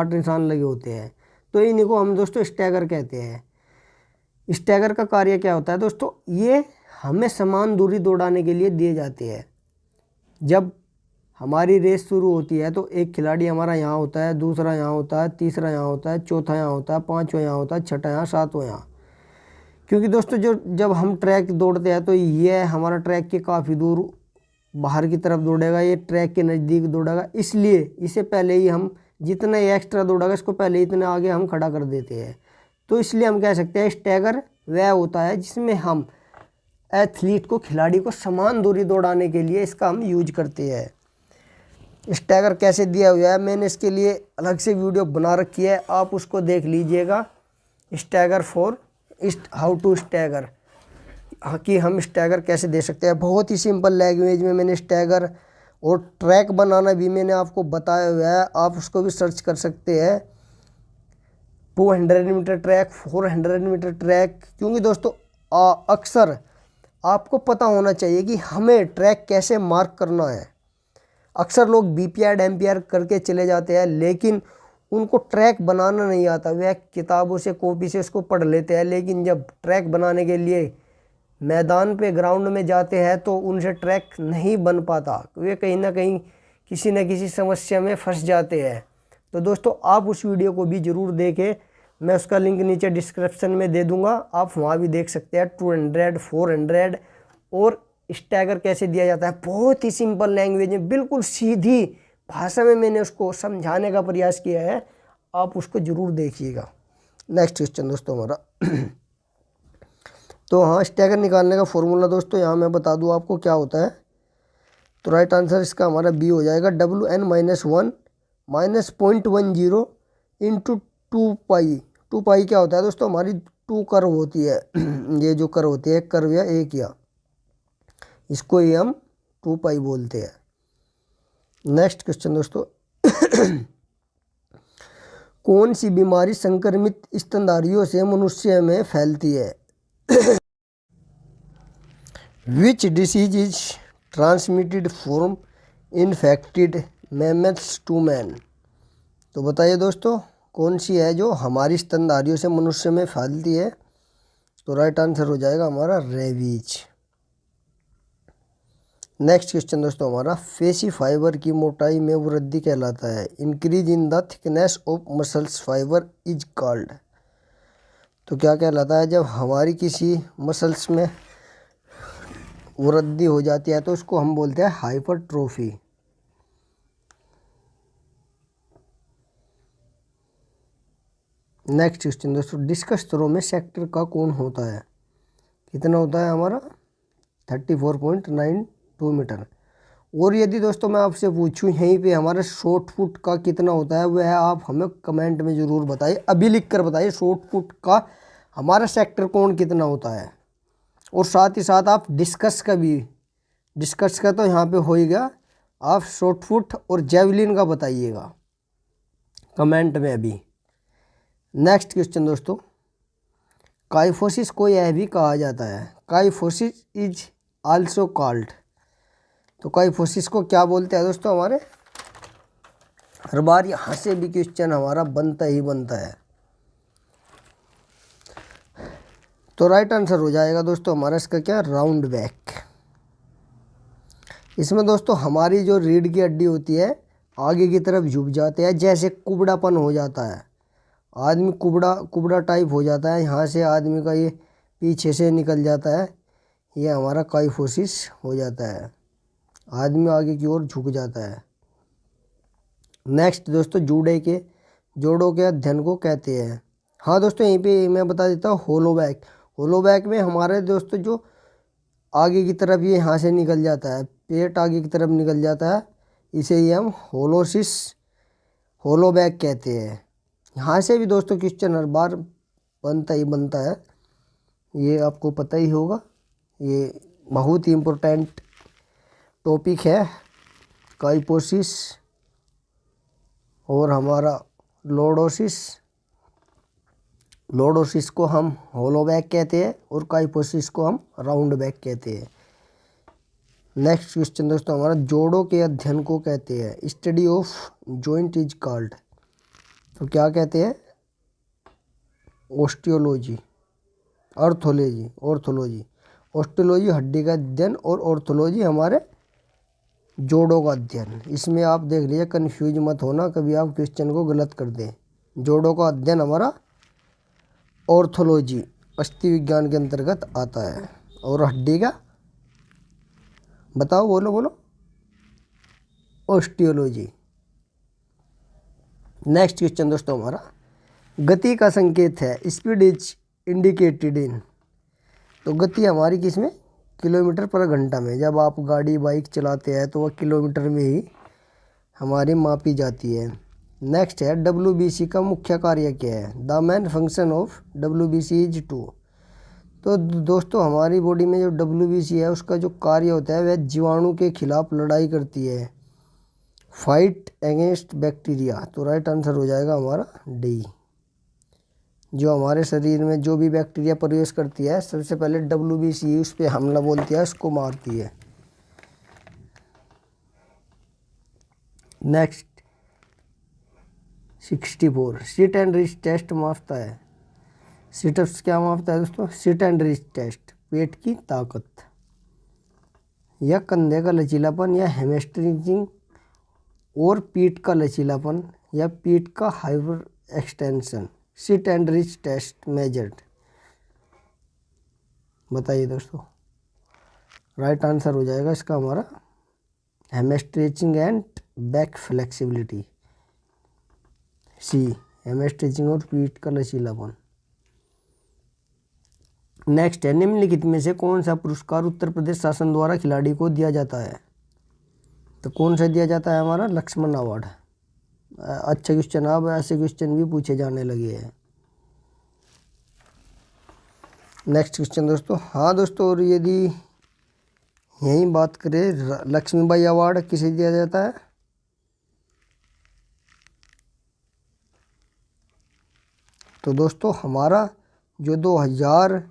निशान लगे होते हैं। तो इन्हीं को हम दोस्तों स्टैगर कहते हैं। स्टैगर का कार्य क्या होता है दोस्तों? ये हमें समान दूरी दौड़ाने के लिए दिए जाते हैं। जब हमारी रेस शुरू होती है तो एक खिलाड़ी हमारा यहाँ होता है, दूसरा यहाँ होता है, तीसरा यहाँ होता है, चौथा यहाँ होता है, 5वां यहाँ होता है, 6ठा यहाँ, 7वां यहाँ। क्योंकि दोस्तों जब हम ट्रैक दौड़ते हैं तो ये हमारा ट्रैक के काफ़ी दूर बाहर की तरफ दौड़ेगा, ये ट्रैक के नज़दीक दौड़ेगा, इसलिए इसे पहले ही हम जितना ये एक्स्ट्रा दौड़ेगा इसको पहले इतने आगे हम खड़ा कर देते हैं। तो इसलिए हम कह सकते हैं स्टैगर वह होता है जिसमें हम एथलीट को, खिलाड़ी को समान दूरी दौड़ाने के लिए इसका हम यूज करते हैं। स्टैगर कैसे दिया हुआ है मैंने इसके लिए अलग से वीडियो बना रखी है, आप उसको देख लीजिएगा। Stagger for how to stagger, कि हम स्टैगर कैसे दे सकते हैं। बहुत ही सिंपल लैंग्वेज में मैंने स्टैगर और ट्रैक बनाना भी मैंने आपको बताया हुआ है, आप उसको भी सर्च कर सकते हैं। 200 मीटर ट्रैक, 400 मीटर ट्रैक, क्योंकि दोस्तों अक्सर आपको पता होना चाहिए कि हमें ट्रैक कैसे मार्क करना है। अक्सर लोग बीपीआर एम्पियर करके चले जाते हैं, लेकिन उनको ट्रैक बनाना नहीं आता। वह किताबों से कॉपी से उसको पढ़ लेते हैं, लेकिन जब ट्रैक बनाने के लिए मैदान पे ग्राउंड में जाते हैं तो उनसे ट्रैक नहीं बन पाता। वे कहीं ना कहीं किसी न किसी समस्या में फंस जाते हैं। तो दोस्तों आप उस वीडियो को भी ज़रूर देखें, मैं उसका लिंक नीचे डिस्क्रिप्शन में दे दूंगा, आप वहाँ भी देख सकते हैं। 200, 400 और स्टैगर कैसे दिया जाता है, बहुत ही सिंपल लैंग्वेज में, बिल्कुल सीधी भाषा में मैंने उसको समझाने का प्रयास किया है, आप उसको ज़रूर देखिएगा। नेक्स्ट क्वेश्चन दोस्तों हमारा तो हाँ, स्टैगर निकालने का फॉर्मूला दोस्तों यहाँ मैं बता दूँ आपको क्या होता है। तो राइट आंसर इसका हमारा बी हो जाएगा, WN-1 माइनस 0.10 इंटू 2 पाई। 2 पाई क्या होता है दोस्तों, हमारी 2 कर्व होती है ये जो कर्व होती है, एक कर्व या एक, या इसको ही हम 2 पाई बोलते हैं। नेक्स्ट क्वेश्चन दोस्तों कौन सी बीमारी संक्रमित स्तनधारियों से मनुष्य में फैलती है। Which disease is transmitted from infected mammals to man. तो बताइए दोस्तों कौन सी है जो हमारी स्तनधारियों से मनुष्य में फैलती है। तो राइट आंसर हो जाएगा हमारा रेबीज। नेक्स्ट क्वेश्चन दोस्तों हमारा फेसी फाइबर की मोटाई में वृद्धि कहलाता है। Increase in the thickness of muscles fibre is called. तो क्या कहलाता है, जब हमारी किसी मसल्स में वृद्धि हो जाती है तो उसको हम बोलते हैं हाइपरट्रोफी। नेक्स्ट क्वेश्चन दोस्तों डिस्कस थ्रो में सेक्टर का कोण होता है, कितना होता है हमारा 34.92 मीटर। और यदि दोस्तों मैं आपसे पूछूं यहीं पे हमारा शॉर्ट फुट का कितना होता है, वह आप हमें कमेंट में ज़रूर बताइए, अभी लिख कर बताइए शॉर्ट फुट का हमारा सेक्टर कोण कितना होता है। और साथ ही साथ आप डिस्कस का तो यहाँ पे हो ही गया, आप शॉर्ट फुट और जेवलिन का बताइएगा कमेंट में अभी। नेक्स्ट क्वेश्चन दोस्तों काइफोसिस को यह भी कहा जाता है, काइफोसिस इज आल्सो कॉल्ड। तो काइफोसिस को क्या बोलते हैं दोस्तों, हमारे हर बार यहाँ से भी क्वेश्चन हमारा बनता ही बनता है। तो राइट आंसर हो जाएगा दोस्तों हमारा इसका क्या, राउंड बैक। इसमें दोस्तों हमारी जो रीढ़ की हड्डी होती है आगे की तरफ झुक जाते हैं, जैसे कुबड़ापन हो जाता है, आदमी कुबड़ा टाइप हो जाता है, यहाँ से आदमी का ये पीछे से निकल जाता है, ये हमारा काइफोसिस हो जाता है, आदमी आगे की ओर झुक जाता है। नेक्स्ट दोस्तों जोड़ों के अध्ययन को कहते हैं। हाँ दोस्तों यहीं पे मैं बता देता हूँ होलो बैक में हमारे दोस्तों जो आगे की तरफ ये यहाँ से निकल जाता है, पेट आगे की तरफ निकल जाता है, इसे ही हम होलो बैक कहते हैं। यहाँ से भी दोस्तों क्वेश्चन हर बार बनता ही बनता है, ये आपको पता ही होगा, ये बहुत ही इम्पोर्टेंट टॉपिक है काइफोसिस और हमारा लॉर्डोसिस को हम होलो बैक कहते हैं और काइफोसिस को हम राउंड बैक कहते हैं। नेक्स्ट क्वेश्चन दोस्तों हमारा जोड़ों के अध्ययन को कहते हैं, study of joint is called. तो क्या कहते हैं, ऑस्टियोलॉजी, ऑस्टियोलॉजी हड्डी का अध्ययन और ऑर्थोलॉजी हमारे जोड़ों का अध्ययन। इसमें आप देख लीजिए, कन्फ्यूज मत होना कभी आप क्वेश्चन को गलत कर दें। जोड़ों का अध्ययन हमारा ऑर्थोलॉजी अस्थि विज्ञान के अंतर्गत आता है, और हड्डी का बताओ, बोलो ऑस्टियोलॉजी। नेक्स्ट क्वेश्चन दोस्तों हमारा गति का संकेत है, स्पीड इज इंडिकेटेड इन। तो गति हमारी किसमें, किलोमीटर पर घंटा में। जब आप गाड़ी बाइक चलाते हैं तो वह किलोमीटर में ही हमारी मापी जाती है। नेक्स्ट है WBC का मुख्य कार्य क्या है, the main function of WBC is to. तो दोस्तों हमारी बॉडी में जो WBC है उसका जो कार्य होता है वह जीवाणु के खिलाफ लड़ाई करती है, फाइट अगेंस्ट बैक्टीरिया। तो राइट आंसर हो जाएगा हमारा डी। जो हमारे शरीर में जो भी बैक्टीरिया प्रवेश करती है सबसे पहले WBC उस पर हमला बोलती है, उसको मारती है। Next 64 sit and reach test मापता है। सिटअप्स क्या मापता है दोस्तों? सिट एंड रिच टेस्ट पेट की ताकत या कंधे का लचीलापन या हेमस्ट्रिंजिंग और पीठ का लचीलापन या पीठ का hyper extension. Sit and reach test measured. बताइए दोस्तों, राइट आंसर हो जाएगा इसका हमारा hamstring and back flexibility, C hamstring और पीठ का लचीलापन। नेक्स्ट है, निम्नलिखित में से कौन सा पुरस्कार उत्तर प्रदेश शासन द्वारा खिलाड़ी को दिया जाता है? तो कौन सा दिया जाता है? हमारा लक्ष्मण अवार्ड। अच्छे क्वेश्चन, अब ऐसे क्वेश्चन भी पूछे जाने लगे हैं। नेक्स्ट क्वेश्चन दोस्तों, हाँ दोस्तों, और यदि यही बात करें लक्ष्मीबाई अवार्ड किसे दिया जाता है? तो दोस्तों हमारा जो 2000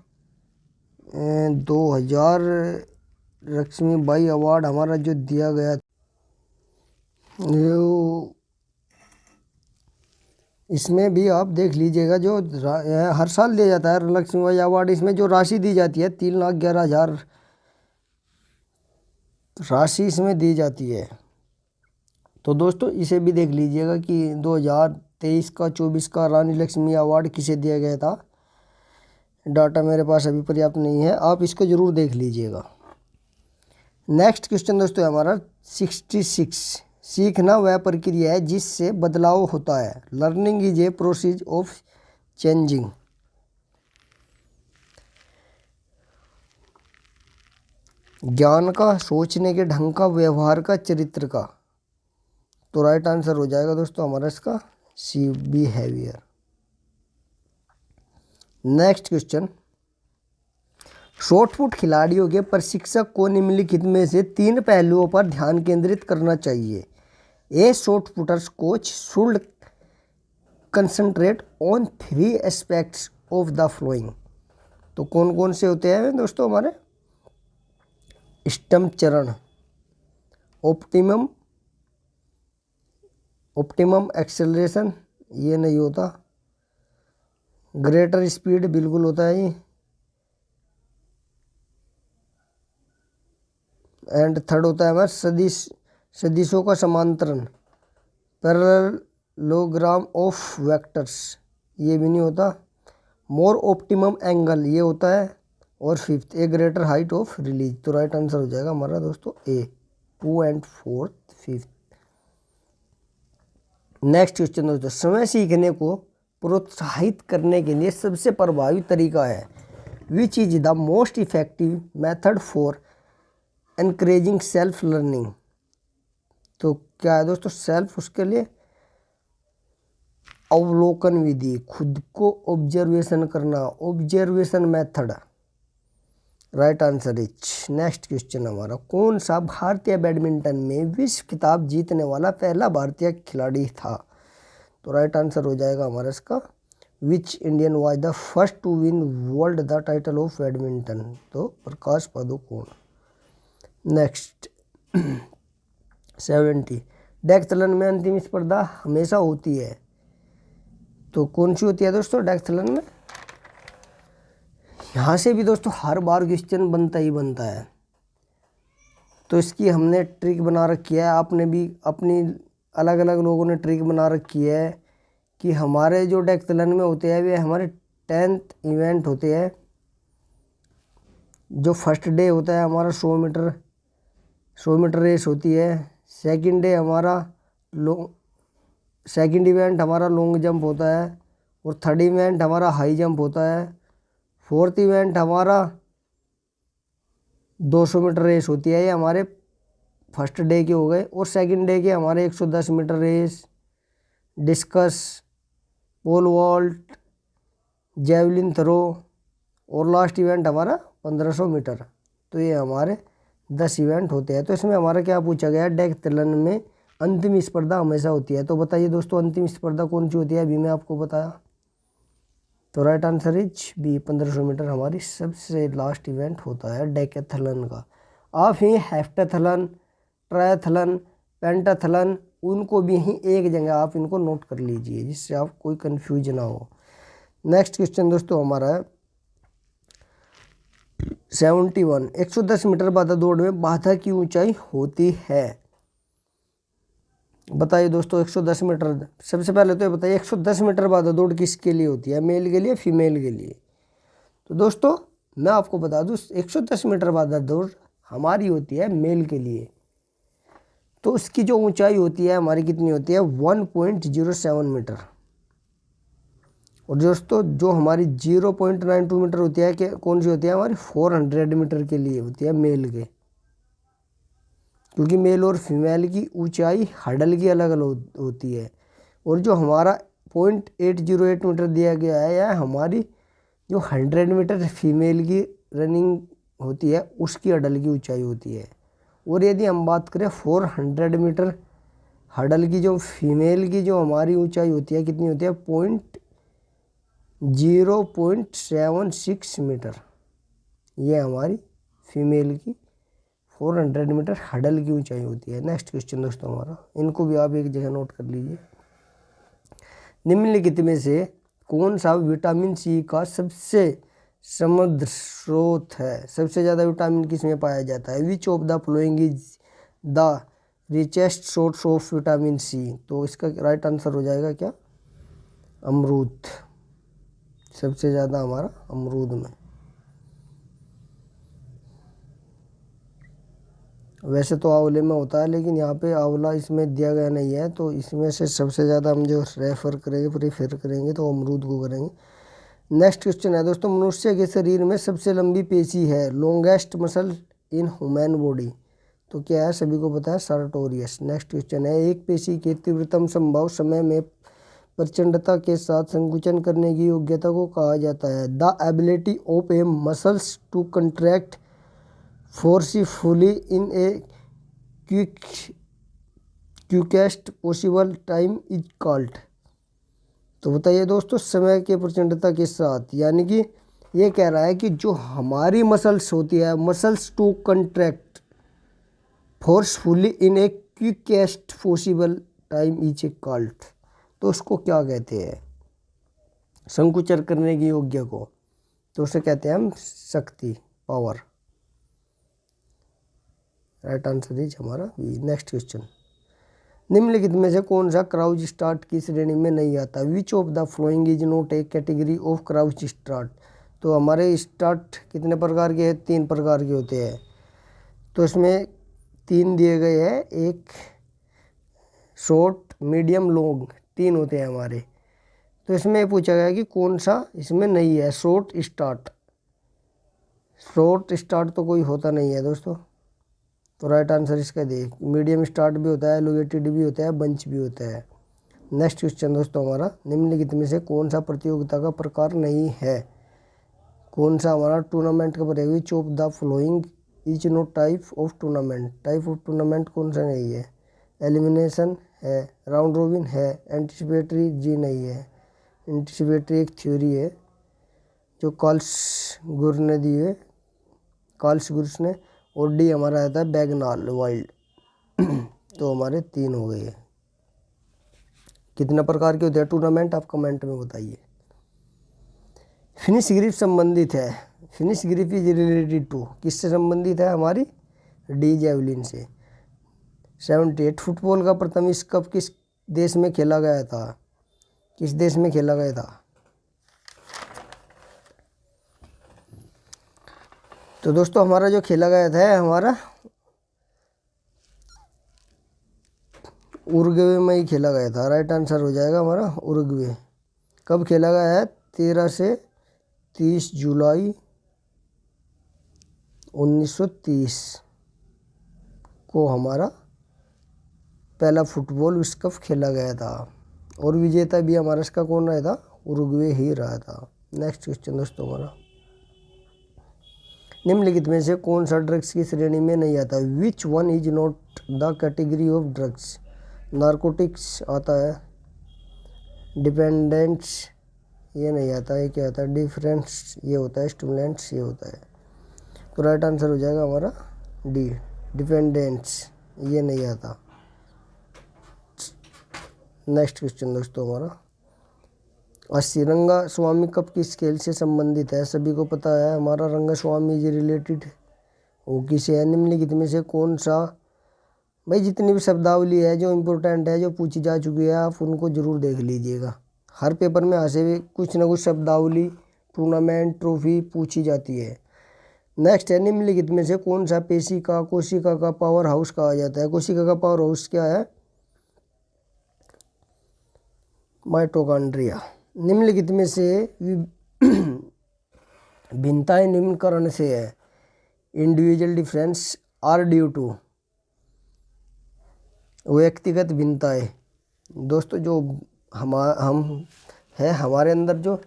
लक्ष्मीबाई अवार्ड हमारा जो दिया गया, जो इसमें भी आप देख लीजिएगा, जो हर साल दिया जाता है लक्ष्मीबाई अवार्ड, इसमें जो राशि दी जाती है 3,11,000 राशि इसमें दी जाती है। तो दोस्तों इसे भी देख लीजिएगा कि 2023 का 24 का रानी लक्ष्मी अवार्ड किसे दिया गया था। डाटा मेरे पास अभी पर्याप्त नहीं है, आप इसको ज़रूर देख लीजिएगा। नेक्स्ट क्वेश्चन दोस्तों हमारा 66, सीखना वह प्रक्रिया है जिससे बदलाव होता है। Learning is a process of changing. ज्ञान का, सोचने के ढंग का, व्यवहार का, चरित्र का। तो राइट आंसर हो जाएगा दोस्तों हमारा इसका सी बिहेवियर। नेक्स्ट क्वेश्चन, शॉटपुट खिलाड़ियों के प्रशिक्षक को निम्नलिखित में से 3 पहलुओं पर ध्यान केंद्रित करना चाहिए। A shotputter's coach should concentrate on 3 aspects of the following. तो कौन कौन से होते हैं दोस्तों हमारे? स्टंप चरण, ऑप्टिमम एक्सेलरेशन, ये नहीं होता। ग्रेटर स्पीड बिल्कुल होता है ये। एंड थर्ड होता है हमारा सदिशों का समांतरण, पैरेललोग्राम ऑफ वेक्टर्स, ये भी नहीं होता। मोर ऑप्टिमम एंगल, ये होता है। और fifth A greater height of release. तो राइट आंसर हो जाएगा हमारा दोस्तों ए, 2 एंड 4, 5। नेक्स्ट क्वेश्चन दोस्तों, समय सीखने को प्रोत्साहित करने के लिए सबसे प्रभावी तरीका है। Which is the most effective method for encouraging self learning. तो क्या है दोस्तों सेल्फ, उसके लिए अवलोकन विधि, खुद को ऑब्जर्वेशन करना, observation method. Right answer is. Next question हमारा, कौन सा भारतीय बैडमिंटन में विश्व खिताब जीतने वाला पहला भारतीय खिलाड़ी था? तो राइट आंसर हो जाएगा हमारा इसका which Indian was the first to win world the title of badminton. तो प्रकाश पादुकोण। नेक्स्ट 70, डेक्थलन में अंतिम स्पर्धा हमेशा होती है। तो कौन सी होती है दोस्तों डेक्थलन में? यहाँ से भी दोस्तों हर बार क्वेश्चन बनता ही बनता है, तो इसकी हमने ट्रिक बना रखी है। आपने भी अपनी अलग अलग लोगों ने ट्रिक बना रखी है कि हमारे जो डेक्थलन में होते हैं वे हमारे 10th इवेंट होते हैं। जो फर्स्ट डे होता है हमारा 100 मीटर रेस होती है। सेकंड डे हमारा सेकंड इवेंट हमारा लॉन्ग जंप होता है। और थर्ड इवेंट हमारा हाई जंप होता है। फोर्थ इवेंट हमारा 200 मीटर रेस होती है। ये हमारे फर्स्ट डे के हो गए। और सेकंड डे के हमारे 110 metre race, discus, pole vault, javelin throw और लास्ट इवेंट हमारा 1500 मीटर। तो ये हमारे 10 इवेंट होते हैं। तो इसमें हमारा क्या पूछा गया, डेकैथलॉन में अंतिम स्पर्धा हमेशा होती है। तो बताइए दोस्तों अंतिम स्पर्धा कौन सी होती है, अभी मैं आपको बताया। तो right answer is B, 1500 metre हमारी सबसे लास्ट इवेंट होता है डेकैथलॉन का। आप ही हेप्टाथलॉन, ट्रायथलॉन, पेंटाथलॉन, उनको भी यहीं एक जगह आप इनको नोट कर लीजिए, जिससे आप कोई कंफ्यूज ना हो। नेक्स्ट क्वेश्चन दोस्तों हमारा है 71, 110 मीटर बाधा दौड़ में बाधा की ऊंचाई होती है। बताइए दोस्तों 110 मीटर, सबसे पहले तो ये बताइए 110 मीटर बाधा दौड़ किसके लिए होती है, मेल के लिए, फीमेल के लिए। तो दोस्तों मैं आपको बता दूं 110 मीटर बाधा दौड़ हमारी होती है मेल के लिए। तो उसकी जो ऊंचाई होती है हमारी कितनी होती है, 1.07 मीटर। और दोस्तों जो हमारी 0.92 मीटर होती है कि कौन सी होती है हमारी, 400 मीटर के लिए होती है मेल के। क्योंकि मेल और फीमेल की ऊंचाई हडल की अलग अलग होती है। और जो हमारा 0.808 मीटर दिया गया है यह हमारी जो 100 मीटर फीमेल की रनिंग होती है उसकी हडल की ऊंचाई होती है। और यदि हम बात करें 400 मीटर हडल की, जो फीमेल की जो हमारी ऊंचाई होती है कितनी होती है, 0.76 मीटर। ये हमारी फीमेल की 400 मीटर हडल की ऊंचाई होती है। नेक्स्ट क्वेश्चन दोस्तों हमारा, इनको भी आप एक जगह नोट कर लीजिए। निम्नलिखित में से कौन सा विटामिन सी का सबसे समृद्ध स्रोत है, सबसे ज़्यादा विटामिन किस में पाया जाता है, which of the following is the richest source of vitamin C. तो इसका राइट आंसर हो जाएगा क्या, अमरूद। सबसे ज़्यादा हमारा अमरूद में। वैसे तो आंवले में होता है, लेकिन यहाँ पे आंवला इसमें दिया गया नहीं है। तो इसमें से सबसे ज़्यादा हम जो रेफर करेंगे, प्रीफर करेंगे, तो अमरूद को करेंगे। नेक्स्ट क्वेश्चन है दोस्तों, मनुष्य के शरीर में सबसे लंबी पेशी है, longest muscle in human body. तो क्या है, सभी को पता है, सार्टोरियस। नेक्स्ट क्वेश्चन है, एक पेशी के तीव्रतम संभव समय में प्रचंडता के साथ संकुचन करने की योग्यता को कहा जाता है, the ability of a muscles to contract forcefully in a quickest possible time is called. तो बताइए दोस्तों समय के प्रचंडता के साथ, यानी कि ये कह रहा है कि जो हमारी मसल्स होती है, muscles to contract forcefully in a quickest possible time is called. तो उसको क्या कहते हैं, संकुचन करने की योग्य को, तो उसे कहते हैं हम शक्ति, पावर। राइट आंसर इज हमारा बी। नेक्स्ट क्वेश्चन, निम्नलिखित में से कौन सा क्राउच स्टार्ट की श्रेणी में नहीं आता, विच of the following is not A category of crouch start. तो हमारे स्टार्ट कितने प्रकार के हैं, 3 प्रकार के होते हैं। तो इसमें 3 दिए गए हैं, एक शॉर्ट, मीडियम, लॉन्ग, 3 होते हैं हमारे। तो इसमें पूछा गया कि कौन सा इसमें नहीं है, शॉर्ट स्टार्ट। शॉर्ट स्टार्ट तो कोई होता नहीं है दोस्तों। तो राइट आंसर इसका दे, मीडियम स्टार्ट भी होता है, एलोगेटेड भी होता है, बंच भी होता है। नेक्स्ट क्वेश्चन दोस्तों हमारा, निम्नलिखित में से कौन सा प्रतियोगिता का प्रकार नहीं है, कौन सा हमारा टूर्नामेंट का प्रकार, which of the following is no type of tournament. Type of tournament कौन सा नहीं है, एलिमिनेशन है, राउंड रोबिन है, एंटिसिपेटरी जी नहीं है। एंटिसिपेटरी एक थ्योरी है जो कार्लसगुर ने दी है, कार्लसगुर ने। और डी हमारा आता है बैगनाल वाइल्ड। तो हमारे 3 हो गए। कितना प्रकार के होते हैं टूर्नामेंट, आप कमेंट में बताइए। फिनिश ग्रिप संबंधित है, finish grip is related to, किससे संबंधित है, हमारी डी जेवलिन से। 78, फुटबॉल का प्रथम विश्व कप किस देश में खेला गया था, किस देश में खेला गया था। तो दोस्तों हमारा जो खेला गया था हमारा उरुग्वे में ही खेला गया था। राइट आंसर हो जाएगा हमारा उरुग्वे। कब खेला गया है, 13 से 30 जुलाई 1930 को हमारा पहला फुटबॉल विश्व कप खेला गया था। और विजेता भी हमारा इसका कौन रहा था, उरुग्वे ही रहा था। नेक्स्ट क्वेश्चन दोस्तों हमारा, निम्नलिखित में से कौन सा ड्रग्स की श्रेणी में नहीं आता? विच one is not the category of drugs? Narcotics आता है, डिपेंडेंट्स ये नहीं आता है, क्या आता है? डिफरेंस ये होता है, स्टिमुलेंट्स ये होता है। तो राइट आंसर हो जाएगा हमारा डी, डिपेंडेंट्स ये नहीं आता। नेक्स्ट क्वेश्चन दोस्तों हमारा 80 रंगा स्वामी कब किस खेल से संबंधित है? सभी को पता है हमारा रंगा स्वामी जी रिलेटेड हॉकी से है। निम्नलिखित में से कौन सा, भाई जितनी भी शब्दावली है जो इम्पोर्टेंट है जो पूछी जा चुकी है आप उनको जरूर देख लीजिएगा। हर पेपर में ऐसे भी कुछ ना कुछ शब्दावली, टूर्नामेंट, ट्रॉफी पूछी जाती है। नेक्स्ट है निम्नलिखित में से कौन सा कोशिका का पावर हाउस कहा जाता है? कोशिका का पावर हाउस क्या है? माइटोकॉन्ड्रिया। निम्नलिखित में से भिन्नताएं निम्नकरण से है। Individual difference are due to व्यक्तिगत भिन्नताएं। दोस्तों जो हम है हमारे अंदर जो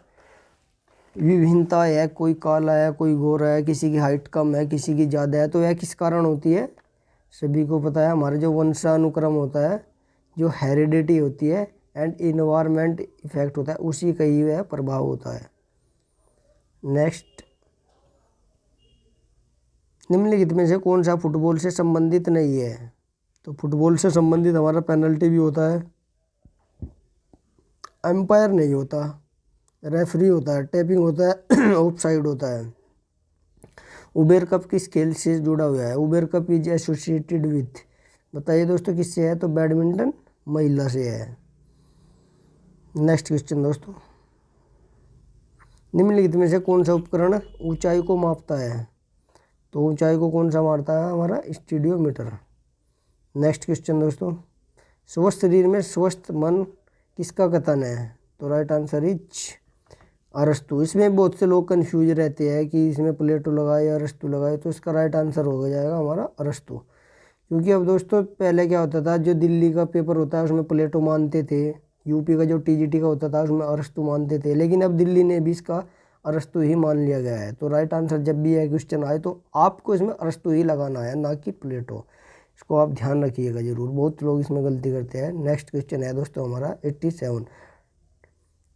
विभिन्नता है, कोई काला है, कोई गोरा है, किसी की हाइट कम है, किसी की ज़्यादा है, तो यह किस कारण होती है? सभी को पता है हमारे जो वंशानुक्रम होता है, जो हेरिडिटी होती है एंड इन्वायरमेंट इफेक्ट होता है, उसी का ही वह प्रभाव होता है। नेक्स्ट, निम्नलिखित में से कौन सा फुटबॉल से संबंधित नहीं है? तो फुटबॉल से संबंधित हमारा पेनल्टी भी होता है, एम्पायर नहीं होता, रेफरी होता है, टैपिंग होता है, ऑफसाइड होता है। उबेर कप किस खेल से जुड़ा हुआ है? Uber cup is associated with, बताइए दोस्तों किससे है? तो बैडमिंटन महिला से है। नेक्स्ट क्वेश्चन दोस्तों, निम्नलिखित में से कौन सा उपकरण ऊंचाई को मापता है? तो ऊंचाई को कौन सा मापता है? हमारा स्टीडियोमीटर। नेक्स्ट क्वेश्चन दोस्तों, स्वस्थ शरीर में स्वस्थ मन किसका कथन है? तो राइट आंसर इज अरस्तु। इसमें बहुत से लोग कंफ्यूज रहते हैं कि इसमें प्लेटो लगाए या अरस्तु लगाए, तो इसका राइट आंसर हो जाएगा हमारा अरस्तु। क्योंकि अब दोस्तों पहले क्या होता था, जो दिल्ली का पेपर होता है उसमें प्लेटो मानते थे, यूपी का जो टीजीटी का होता था उसमें अरस्तु मानते थे, लेकिन अब दिल्ली ने भी इसका अरस्तु ही मान लिया गया है। तो राइट आंसर जब भी यह क्वेश्चन आए तो आपको इसमें अरस्तु ही लगाना है, ना कि प्लेटो। इसको आप ध्यान रखिएगा जरूर, बहुत लोग इसमें गलती करते हैं। नेक्स्ट क्वेश्चन है दोस्तों हमारा 87,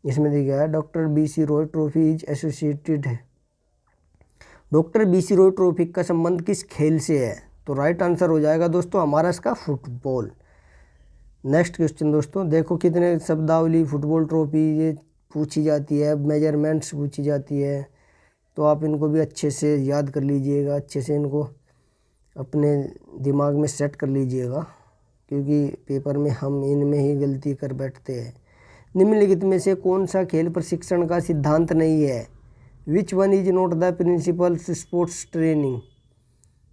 इसमें दिया है doctor BC Roy trophy is associated है। डॉक्टर BC रॉय ट्रॉफी का संबंध किस खेल से है? तो राइट आंसर हो जाएगा दोस्तों हमारा इसका फुटबॉल। नेक्स्ट क्वेश्चन दोस्तों, देखो कितने शब्दावली फुटबॉल ट्रॉफी ये पूछी जाती है, मेजरमेंट्स पूछी जाती है, तो आप इनको भी अच्छे से याद कर लीजिएगा, अच्छे से इनको अपने दिमाग में सेट कर लीजिएगा, क्योंकि पेपर में हम इनमें ही गलती कर बैठते हैं। निम्नलिखित में से कौन सा खेल प्रशिक्षण का सिद्धांत नहीं है? Which one is not the principle sports training?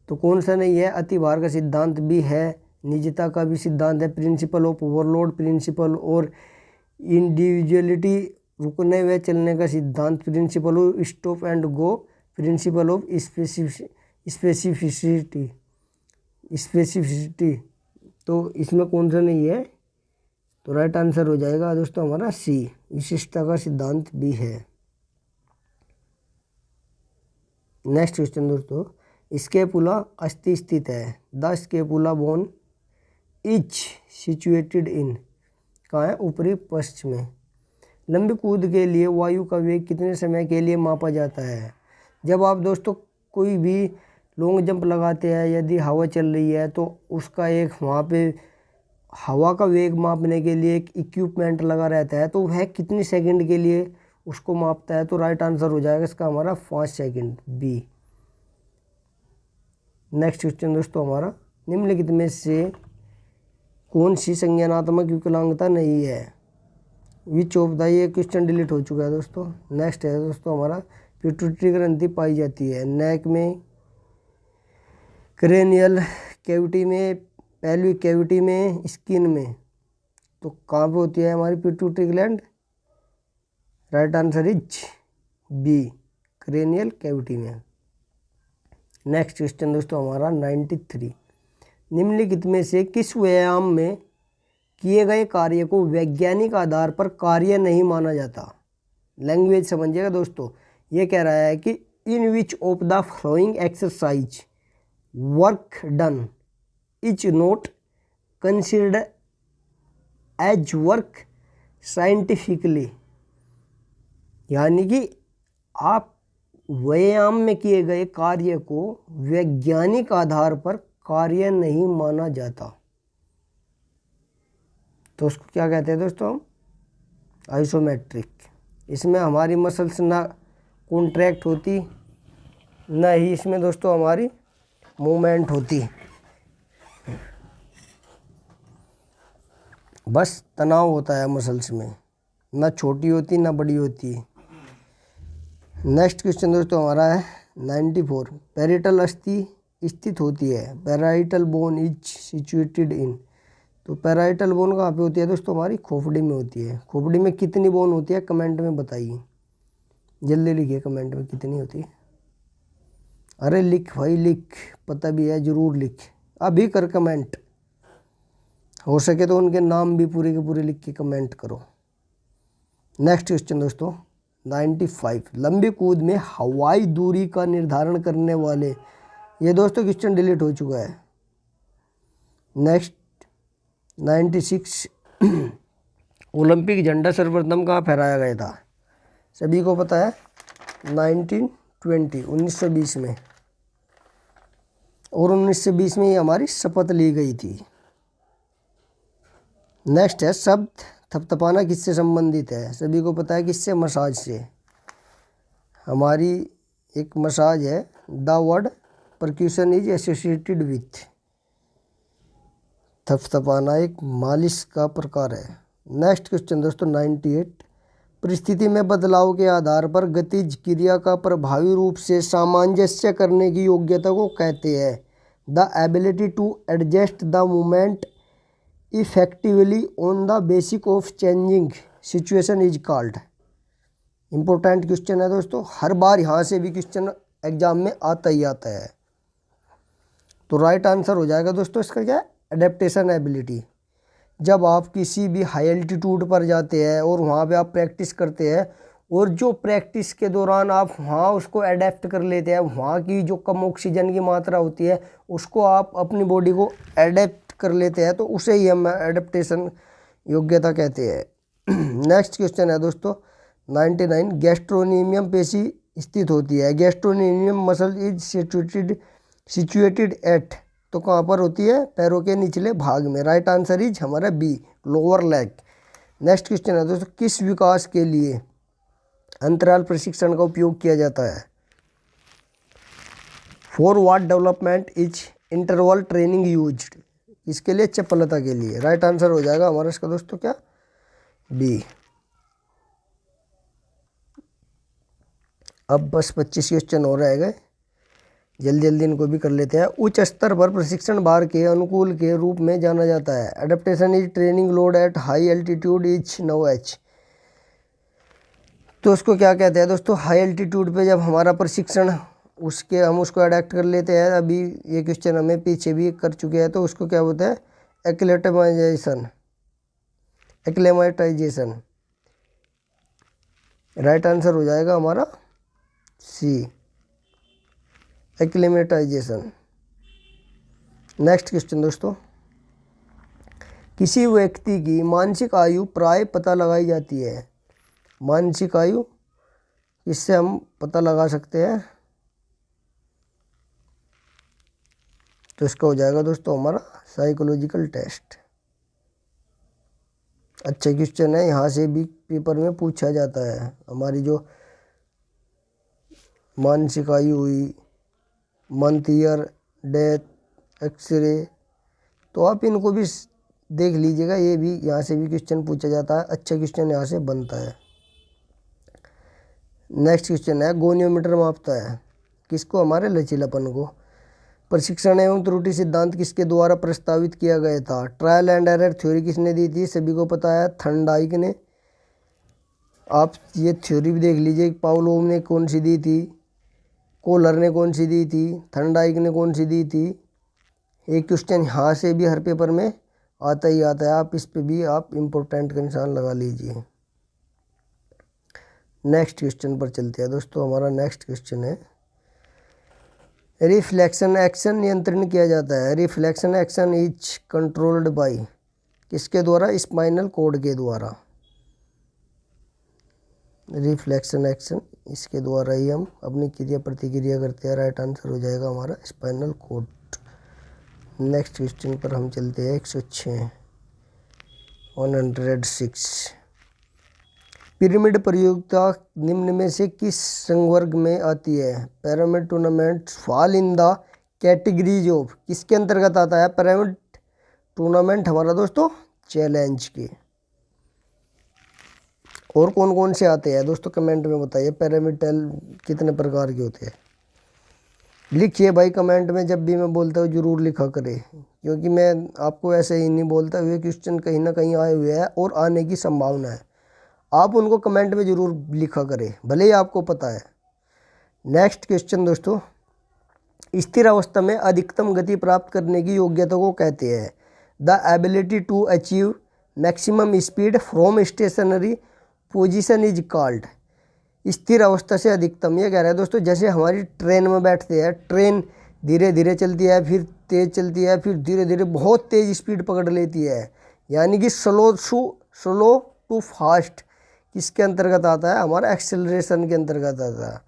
तो कौन सा नहीं है? अतिभार का सिद्धांत भी है, निजता का भी सिद्धांत है, प्रिंसिपल ऑफ ओवरलोड प्रिंसिपल और इंडिविजुअलिटी रुकने व चलने का सिद्धांत, principle of stop and go, principle of specificity. तो इसमें कौन सा नहीं है? तो राइट आंसर हो जाएगा दोस्तों हमारा सी, विशिष्टता का सिद्धांत भी है। नेक्स्ट क्वेश्चन दोस्तों, स्केपुला अस्थि स्थित है। The scapula bone is situated in, कहाँ है? ऊपरी पश्च में। लंबी कूद के लिए वायु का वेग कितने समय के लिए मापा जाता है? जब आप दोस्तों कोई भी लॉन्ग जंप लगाते हैं, यदि हवा चल रही है तो उसका एक वहाँ पे हवा का वेग मापने के लिए एक इक्विपमेंट लगा रहता है, तो वह कितनी सेकंड के लिए उसको मापता है? तो राइट आंसर हो जाएगा इसका हमारा 5 सेकंड, बी। नेक्स्ट क्वेश्चन दोस्तों हमारा, निम्नलिखित में से कौन सी संज्ञानात्मक विकलांगता नहीं है? विच ऑफ द, ये क्वेश्चन डिलीट हो चुका है दोस्तों। नेक्स्ट है दोस्तों हमारा, पिट्यूटरी ग्रंथि पाई जाती है नेक में, क्रेनियल कैविटी में, पेल्विक कैविटी में, स्किन में। तो कहाँ पे होती है हमारी pituitary gland? Right answer is B, cranial cavity में। नेक्स्ट क्वेश्चन दोस्तों हमारा 93, निम्नलिखित में से किस व्यायाम में किए गए कार्य को वैज्ञानिक आधार पर कार्य नहीं माना जाता? लैंग्वेज समझिएगा दोस्तों, ये कह रहा है कि in which of the following exercise work done is not considered as work scientifically, यानी कि आप व्यायाम में किए गए कार्य को वैज्ञानिक आधार पर कार्य नहीं माना जाता। तो उसको क्या कहते हैं दोस्तों हम? आइसोमेट्रिक। इसमें हमारी मसल्स ना कॉन्ट्रैक्ट होती, ना ही इसमें दोस्तों हमारी मूवमेंट होती, बस तनाव होता है मसल्स में, ना छोटी होती ना बड़ी होती। नेक्स्ट क्वेश्चन दोस्तों हमारा है 94। पैराइटल अस्थि स्थित होती है, parietal bone is situated in. तो पैराइटल बोन कहाँ पे होती है दोस्तों? हमारी खोपड़ी में होती है। खोपड़ी में कितनी बोन होती है कमेंट में बताइए, जल्दी लिखिए कमेंट में कितनी होती है। अरे लिख भाई लिख, पता भी है जरूर लिख, अभी कर कमेंट, हो सके तो उनके नाम भी पूरे के पूरे लिख के कमेंट करो। नेक्स्ट क्वेश्चन दोस्तों 95। लंबी कूद में हवाई दूरी का निर्धारण करने वाले, ये दोस्तों क्वेश्चन डिलीट हो चुका है। नेक्स्ट 96। ओलंपिक झंडा सर्वप्रथम कहाँ फहराया गया था? सभी को पता है 1920 में, और 1920 में ये हमारी शपथ ली गई थी। नेक्स्ट है शब्द थपथपाना किससे संबंधित है? सभी को पता है किससे? मसाज से। हमारी एक मसाज है, the word percussion is associated with. थपथपाना एक मालिश का प्रकार है। नेक्स्ट क्वेश्चन दोस्तों 98। परिस्थिति में बदलाव के आधार पर गतिज क्रिया का प्रभावी रूप से सामंजस्य करने की योग्यता को कहते हैं। The ability to adjust the movement effectively on the basic of changing situation is called. Important question है दोस्तों, हर बार यहाँ से भी क्वेश्चन एग्जाम में आता ही आता है। तो राइट आंसर हो जाएगा दोस्तों इसका क्या? Adaptation ability. जब आप किसी भी हाई एल्टीट्यूड पर जाते हैं और वहाँ पे आप प्रैक्टिस करते हैं, और जो प्रैक्टिस के दौरान आप वहाँ उसको अडेप्ट कर लेते हैं, वहाँ की जो कम ऑक्सीजन की मात्रा होती है उसको आप अपनी बॉडी को एडेप्ट कर लेते हैं, तो उसे ही हम एडेप्टेशन योग्यता कहते हैं। नेक्स्ट क्वेश्चन है दोस्तों 99। गैस्ट्रोनीमियम पेशी स्थित होती है, गैस्ट्रोनीमियम मसल इज सिचुएटेड एट। तो कहाँ पर होती है? पैरों के निचले भाग में। राइट आंसर इज हमारा B, lower leg. Next question है दोस्तों किस विकास के लिए अंतराल प्रशिक्षण का उपयोग किया जाता है? For what development is interval training used. इसके लिए चपलता के लिए। राइट आंसर हो जाएगा हमारा इसका दोस्तों क्या? बी। अब बस 25 क्वेश्चन हो रहे गए, जल्दी जल्दी इनको भी कर लेते हैं। उच्च स्तर पर प्रशिक्षण भार के अनुकूल के रूप में जाना जाता है। Adaptation is training load at high altitude is no H. तो उसको क्या कहते हैं दोस्तों? हाई एल्टीट्यूड पे जब हमारा प्रशिक्षण हम उसको अडेप्ट कर लेते हैं। अभी ये क्वेश्चन हमें पीछे भी कर चुके हैं, तो उसको क्या बोलते हैं? एक्लेमेटाइजेशन। राइट आंसर हो जाएगा हमारा सी, एक्लेमेटाइजेशन। नेक्स्ट क्वेश्चन दोस्तों, किसी व्यक्ति की मानसिक आयु प्राय पता लगाई जाती है। मानसिक आयु इससे हम पता लगा सकते हैं, तो इसका हो जाएगा दोस्तों हमारा साइकोलॉजिकल टेस्ट। अच्छा क्वेश्चन है, यहाँ से भी पेपर में पूछा जाता है। हमारी जो मानसिक आयु हुई, मंथ, ईयर, डेथ, एक्सरे, तो आप इनको भी देख लीजिएगा। ये भी यहाँ से भी क्वेश्चन पूछा जाता है, अच्छा क्वेश्चन यहाँ से बनता है। नेक्स्ट क्वेश्चन है, गोनियोमीटर मापता है किसको? हमारे लचीलापन को। प्रशिक्षण एवं त्रुटि सिद्धांत किसके द्वारा प्रस्तावित किया गया था? ट्रायल एंड एरर थ्योरी किसने दी थी? सभी को पता है, थर्नडाइक ने। आप ये थ्योरी भी देख लीजिए, पावलोव ने कौन सी दी थी, कोलर ने कौन सी दी थी, थर्नडाइक ने कौन सी दी थी। एक क्वेश्चन यहाँ से भी हर पेपर में आता ही आता है, आप इस पे भी आप इम्पोर्टेंट का निशान लगा लीजिए। नेक्स्ट क्वेश्चन पर चलते हैं दोस्तों। हमारा नेक्स्ट क्वेश्चन है रिफ्लेक्शन एक्शन नियंत्रण किया जाता है। Reflection action is controlled by, किसके द्वारा? स्पाइनल कॉर्ड के द्वारा। रिफ्लेक्शन एक्शन, इसके द्वारा ही हम अपनी क्रिया प्रतिक्रिया करते हैं। राइट आंसर हो जाएगा हमारा स्पाइनल कॉर्ड। नेक्स्ट क्वेश्चन पर हम चलते हैं। 106 106 पिरामिड प्रतियोगिता निम्न में से किस संवर्ग में आती है? Pyramid tournament fall in the categories of, किसके अंतर्गत आता है पिरामिड टूर्नामेंट हमारा दोस्तों? चैलेंज के। और कौन कौन से आते हैं दोस्तों कमेंट में बताइए। पिरामिड कितने प्रकार के होते हैं? लिखिए भाई कमेंट में, जब भी मैं बोलता हूँ जरूर लिखा करें, क्योंकि मैं आपको ऐसे ही नहीं बोलता हुए क्वेश्चन कहीं ना कहीं आए हुए हैं और आने की संभावना है। आप उनको कमेंट में ज़रूर लिखा करें, भले ही आपको पता है। नेक्स्ट क्वेश्चन दोस्तों, स्थिर अवस्था में अधिकतम गति प्राप्त करने की योग्यता को कहते हैं? The ability to achieve maximum speed from stationary position is called. स्थिर अवस्था से अधिकतम, ये कह रहा है दोस्तों जैसे हमारी ट्रेन में बैठते हैं, ट्रेन धीरे धीरे चलती है, फिर तेज़ चलती है, फिर धीरे धीरे बहुत तेज़ स्पीड पकड़ लेती है, यानी कि स्लो टू फास्ट किसके अंतर्गत आता है? हमारा एक्सेलरेशन के अंतर्गत आता है।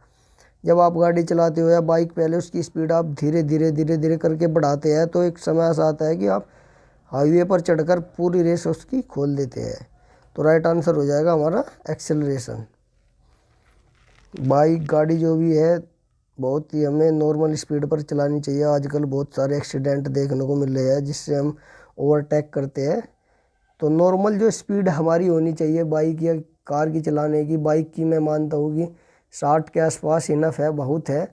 जब आप गाड़ी चलाते हो या बाइक, पहले उसकी स्पीड आप धीरे धीरे करके बढ़ाते हैं, तो एक समय ऐसा आता है कि आप हाईवे पर चढ़कर पूरी रेस उसकी खोल देते हैं। तो राइट आंसर हो जाएगा हमारा एक्सेलरेशन। बाइक गाड़ी जो भी है बहुत ही हमें नॉर्मल स्पीड पर चलानी चाहिए। आजकल बहुत सारे एक्सीडेंट देखने को मिल रहे हैं जिससे हम ओवरटेक करते हैं। तो नॉर्मल जो स्पीड हमारी होनी चाहिए बाइक या कार की चलाने की, बाइक की मैं मानता हूँ कि 60 के आसपास इनफ है, बहुत है।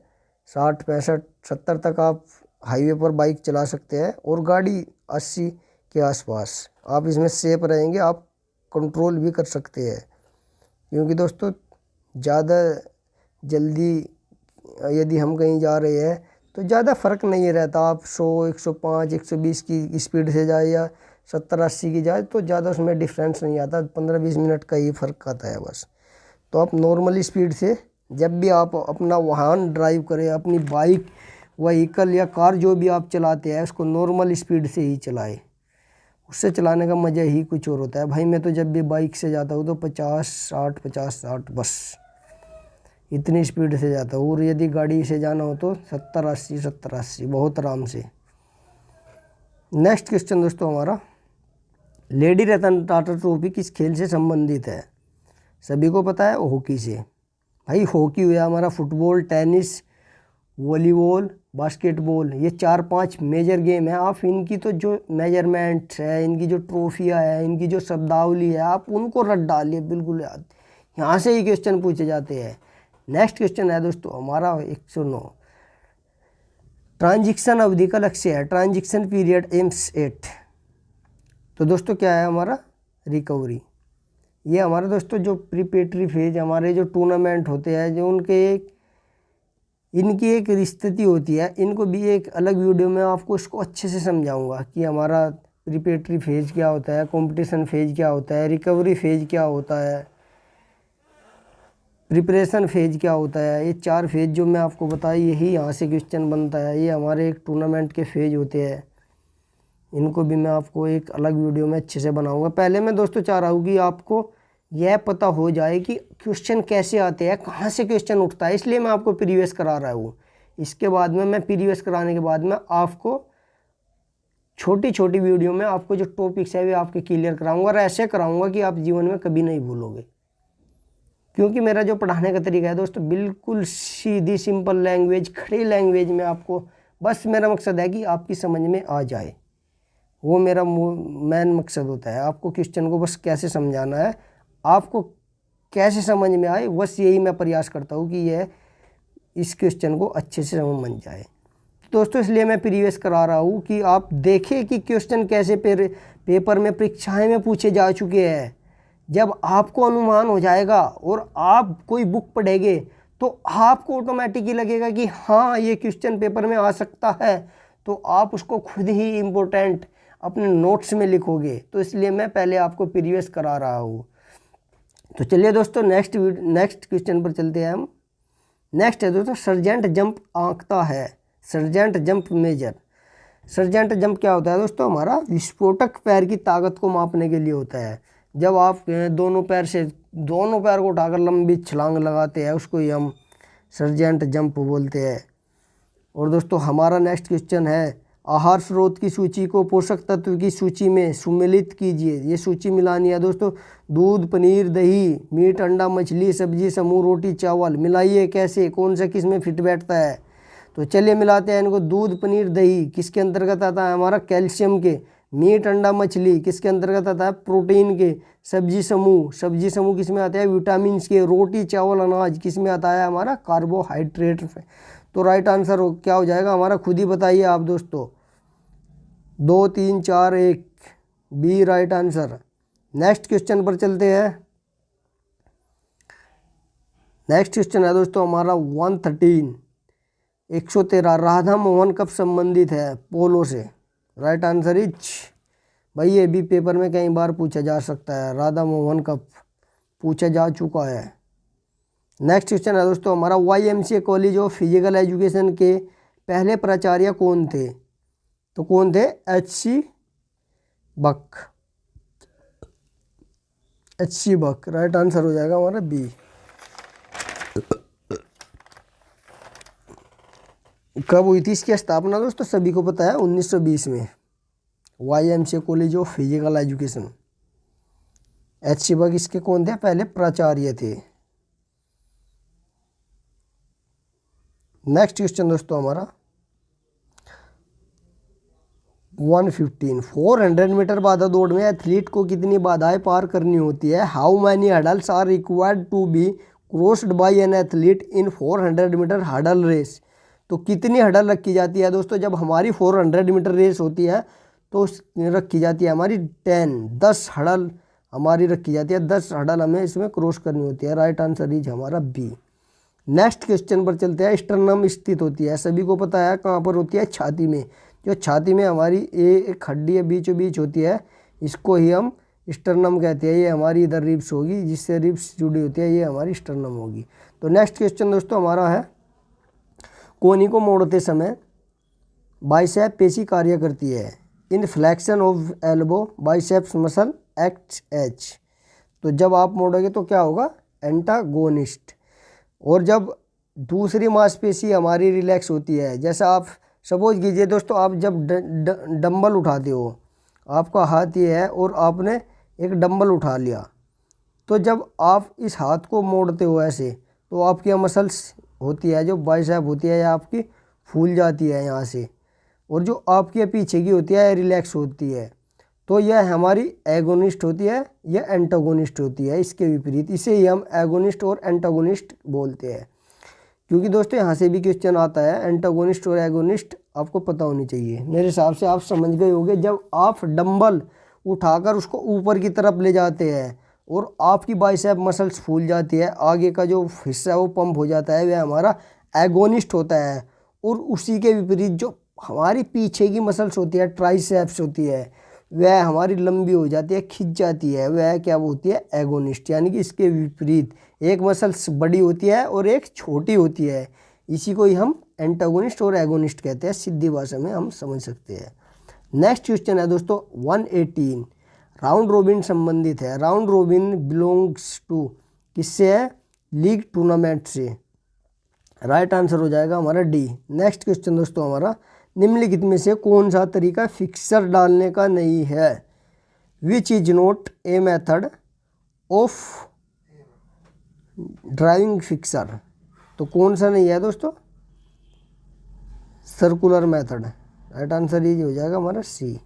60 65 70 तक आप हाईवे पर बाइक चला सकते हैं, और गाड़ी 80 के आसपास। आप इसमें सेफ रहेंगे, आप कंट्रोल भी कर सकते हैं, क्योंकि दोस्तों ज़्यादा जल्दी यदि हम कहीं जा रहे हैं तो ज़्यादा फ़र्क नहीं रहता। आप 100 105 120 की स्पीड से जाए या 70 80 की जाए तो ज़्यादा उसमें डिफरेंस नहीं आता, 15-20 मिनट का ही फ़र्क आता है बस। तो आप नॉर्मल स्पीड से जब भी आप अपना वाहन ड्राइव करें, अपनी बाइक व्हीकल या कार जो भी आप चलाते हैं, उसको नॉर्मल स्पीड से ही चलाएं। उससे चलाने का मज़ा ही कुछ और होता है। भाई मैं तो जब भी बाइक से जाता हूँ तो 50 60 बस इतनी स्पीड से जाता हूँ, और यदि गाड़ी से जाना हो तो 70 80 बहुत आराम से। नेक्स्ट क्वेश्चन दोस्तों हमारा, लेडी रतन टाटा ट्रॉफी किस खेल से संबंधित है? सभी को पता है हॉकी से। भाई हॉकी हुआ हमारा, फुटबॉल, टेनिस, वॉलीबॉल, बास्केटबॉल, ये 4-5 मेजर गेम है। आप इनकी तो जो मेजरमेंट्स है, इनकी जो ट्रॉफियाँ है, इनकी जो शब्दावली है, आप उनको रट डालिए बिल्कुल याद, यहाँ से ही क्वेश्चन पूछे जाते हैं। नेक्स्ट क्वेश्चन है दोस्तों हमारा 109, ट्रांजिशन अवधि का लक्ष्य है? Transition period aims at. तो दोस्तों क्या है हमारा? रिकवरी। ये हमारा दोस्तों जो प्रिपरेटरी फेज हमारे जो टूर्नामेंट होते हैं, जो इनकी एक स्थिति होती है, इनको भी एक अलग वीडियो में आपको इसको अच्छे से समझाऊंगा कि हमारा प्रिपरेटरी फेज क्या होता है, कंपटीशन फेज क्या होता है, रिकवरी फेज क्या होता है, प्रिपरेशन फेज क्या होता है। ये 4 फेज जो मैं आपको बताया, यही यहाँ से क्वेश्चन बनता है। ये हमारे एक टूर्नामेंट के फेज होते हैं, इनको भी मैं आपको एक अलग वीडियो में अच्छे से बनाऊंगा। पहले मैं दोस्तों चाह रहा हूँ कि आपको यह पता हो जाए कि क्वेश्चन कैसे आते हैं, कहाँ से क्वेश्चन उठता है, इसलिए मैं आपको प्रीवियस करा रहा हूँ। इसके बाद में मैं प्रीवियस कराने के बाद में आपको छोटी छोटी वीडियो में आपको जो टॉपिक्स है वे आपके क्लियर कराऊंगा, और ऐसे कराऊंगा कि आप जीवन में कभी नहीं भूलोगे। क्योंकि मेरा जो पढ़ाने का तरीका है दोस्तों बिल्कुल सीधी सिंपल लैंग्वेज, खड़ी लैंग्वेज में आपको, बस मेरा मकसद है कि आपकी समझ में आ जाए, वो मेरा मेन मकसद होता है। आपको क्वेश्चन को बस कैसे समझाना है, आपको कैसे समझ में आए, बस यही मैं प्रयास करता हूँ कि यह इस क्वेश्चन को अच्छे से समझ जाए। दोस्तों इसलिए मैं प्रीवियस करा रहा हूँ कि आप देखें कि क्वेश्चन कैसे पेपर में, परीक्षाएं में पूछे जा चुके हैं। जब आपको अनुमान हो जाएगा और आप कोई बुक पढ़ेंगे तो आपको ऑटोमेटिकली लगेगा कि हाँ ये क्वेश्चन पेपर में आ सकता है, तो आप उसको खुद ही इम्पोर्टेंट अपने नोट्स में लिखोगे। तो इसलिए मैं पहले आपको प्रीवियस करा रहा हूँ। तो चलिए दोस्तों नेक्स्ट क्वेश्चन पर चलते हैं हम। नेक्स्ट है दोस्तों, सर्जेंट जंप आंकता है Sargent jump measure. Sargent jump क्या होता है दोस्तों? हमारा विस्फोटक पैर की ताकत को मापने के लिए होता है। जब आप दोनों पैर को उठाकर लंबी छलांग लगाते हैं, उसको ही हम सर्जेंट जंप बोलते हैं। और दोस्तों हमारा नेक्स्ट क्वेश्चन है, आहार स्रोत की सूची को पोषक तत्व की सूची में सम्मिलित कीजिए। ये सूची मिलानी है दोस्तों। दूध, पनीर, दही, मीट, अंडा, मछली, सब्जी, समूह, रोटी, चावल। मिलाइए कैसे, कौन सा किस में फिट बैठता है? तो चलिए मिलाते हैं इनको। दूध, पनीर, दही किसके अंतर्गत आता है? हमारा कैल्शियम के। मीट, अंडा, मछली किसके अंतर्गत आता है? प्रोटीन के। सब्जी समूह किस में आता है? विटामिन के। रोटी, चावल, अनाज किस में आता है? हमारा कार्बोहाइड्रेट में। तो राइट आंसर क्या हो जाएगा हमारा? खुद ही बताइए आप दोस्तों। 2 3 4 1 B right answer. Next question पर चलते हैं। नेक्स्ट क्वेश्चन है दोस्तों हमारा 113 राधा मोहन कब संबंधित है? पोलो से। राइट आंसर इज, भाई ये भी पेपर में कई बार पूछा जा सकता है, राधा मोहन कप पूछा जा चुका है। नेक्स्ट क्वेश्चन है दोस्तों हमारा, YMCA college of physical education के पहले प्राचार्य कौन थे? तो कौन थे? HC बक। राइट आंसर हो जाएगा हमारा बी। कब हुई थी इसकी स्थापना दोस्तों? सभी को पता है, 1920 में। YMCA college of physical education. HC बक इसके कौन थे? पहले प्राचार्य थे। नेक्स्ट क्वेश्चन दोस्तों हमारा 115 400 मीटर बाधा दौड़ में एथलीट को कितनी बाधाएं पार करनी होती है? How many hurdles are required to be crossed by an athlete in 400 metre hurdle race? तो कितनी हडल रखी जाती है दोस्तों? जब हमारी 400 मीटर रेस होती है तो रखी जाती है हमारी 10 हडल हमारी रखी जाती है। 10 हडल हमें इसमें क्रॉस करनी होती है। राइट आंसर इज हमारा बी। नेक्स्ट क्वेश्चन पर चलते हैं। स्टर्नम स्थित होती है, सभी को पता है कहाँ पर होती है? छाती में। जो छाती में हमारी एक हड्डी है बीचों बीच होती है, इसको ही हम स्टर्नम कहते हैं। ये हमारी इधर रिब्स होगी, जिससे रिब्स जुड़ी होती है, ये हमारी स्टर्नम होगी। तो नेक्स्ट क्वेश्चन दोस्तों हमारा है, कोहनी को मोड़ते समय बाइसेप पेशी कार्य करती है। In flexion of elbow biceps muscle act as. तो जब आप मोड़ोगे तो क्या होगा? एंटागोनिस्ट। और जब दूसरी मांसपेशी हमारी रिलैक्स होती है, जैसा आप सपोज कीजिए दोस्तों, आप जब डंबल उठाते हो, आपका हाथ ये है और आपने एक डंबल उठा लिया, तो जब आप इस हाथ को मोड़ते हो ऐसे, तो आपकी मसल्स होती है जो बाइसेप होती है, या आपकी फूल जाती है यहाँ से, और जो आपके पीछे की होती है रिलैक्स होती है। तो यह हमारी एगोनिस्ट होती है, यह एंटागोनिस्ट होती है, इसके विपरीत। इसे ही हम एगोनिस्ट और एंटागोनिस्ट बोलते हैं। क्योंकि दोस्तों यहाँ से भी क्वेश्चन आता है, एंटागोनिस्ट और एगोनिस्ट आपको पता होनी चाहिए। मेरे हिसाब से आप समझ गए होंगे। जब आप डंबल उठाकर उसको ऊपर की तरफ ले जाते हैं और आपकी बाइसेप मसल्स फूल जाती है, आगे का जो हिस्सा है वो पंप हो जाता है, वह हमारा एगोनिस्ट होता है। और उसी के विपरीत जो हमारी पीछे की मसल्स होती है, ट्राइसेप्स होती है, वह हमारी लंबी हो जाती है, खिंच जाती है, वह क्या होती है? एगोनिस्ट। यानी कि इसके विपरीत एक मसल्स बड़ी होती है और एक छोटी होती है। इसी को ही हम एंटागोनिस्ट और एगोनिस्ट कहते हैं, सीधी भाषा में हम समझ सकते हैं। नेक्स्ट क्वेश्चन है दोस्तों 118 राउंड रोबिन संबंधित है। राउंड रोबिन बिलोंग्स टू किससे है? लीग टूर्नामेंट से। राइट आंसर हो जाएगा हमारा डी। नेक्स्ट क्वेश्चन दोस्तों हमारा, निम्नलिखित में से कौन सा तरीका फिक्सर डालने का नहीं है? Which is not a method of driving fixer. तो कौन सा नहीं है दोस्तों? Circular method. राइट आंसर ये हो जाएगा हमारा C.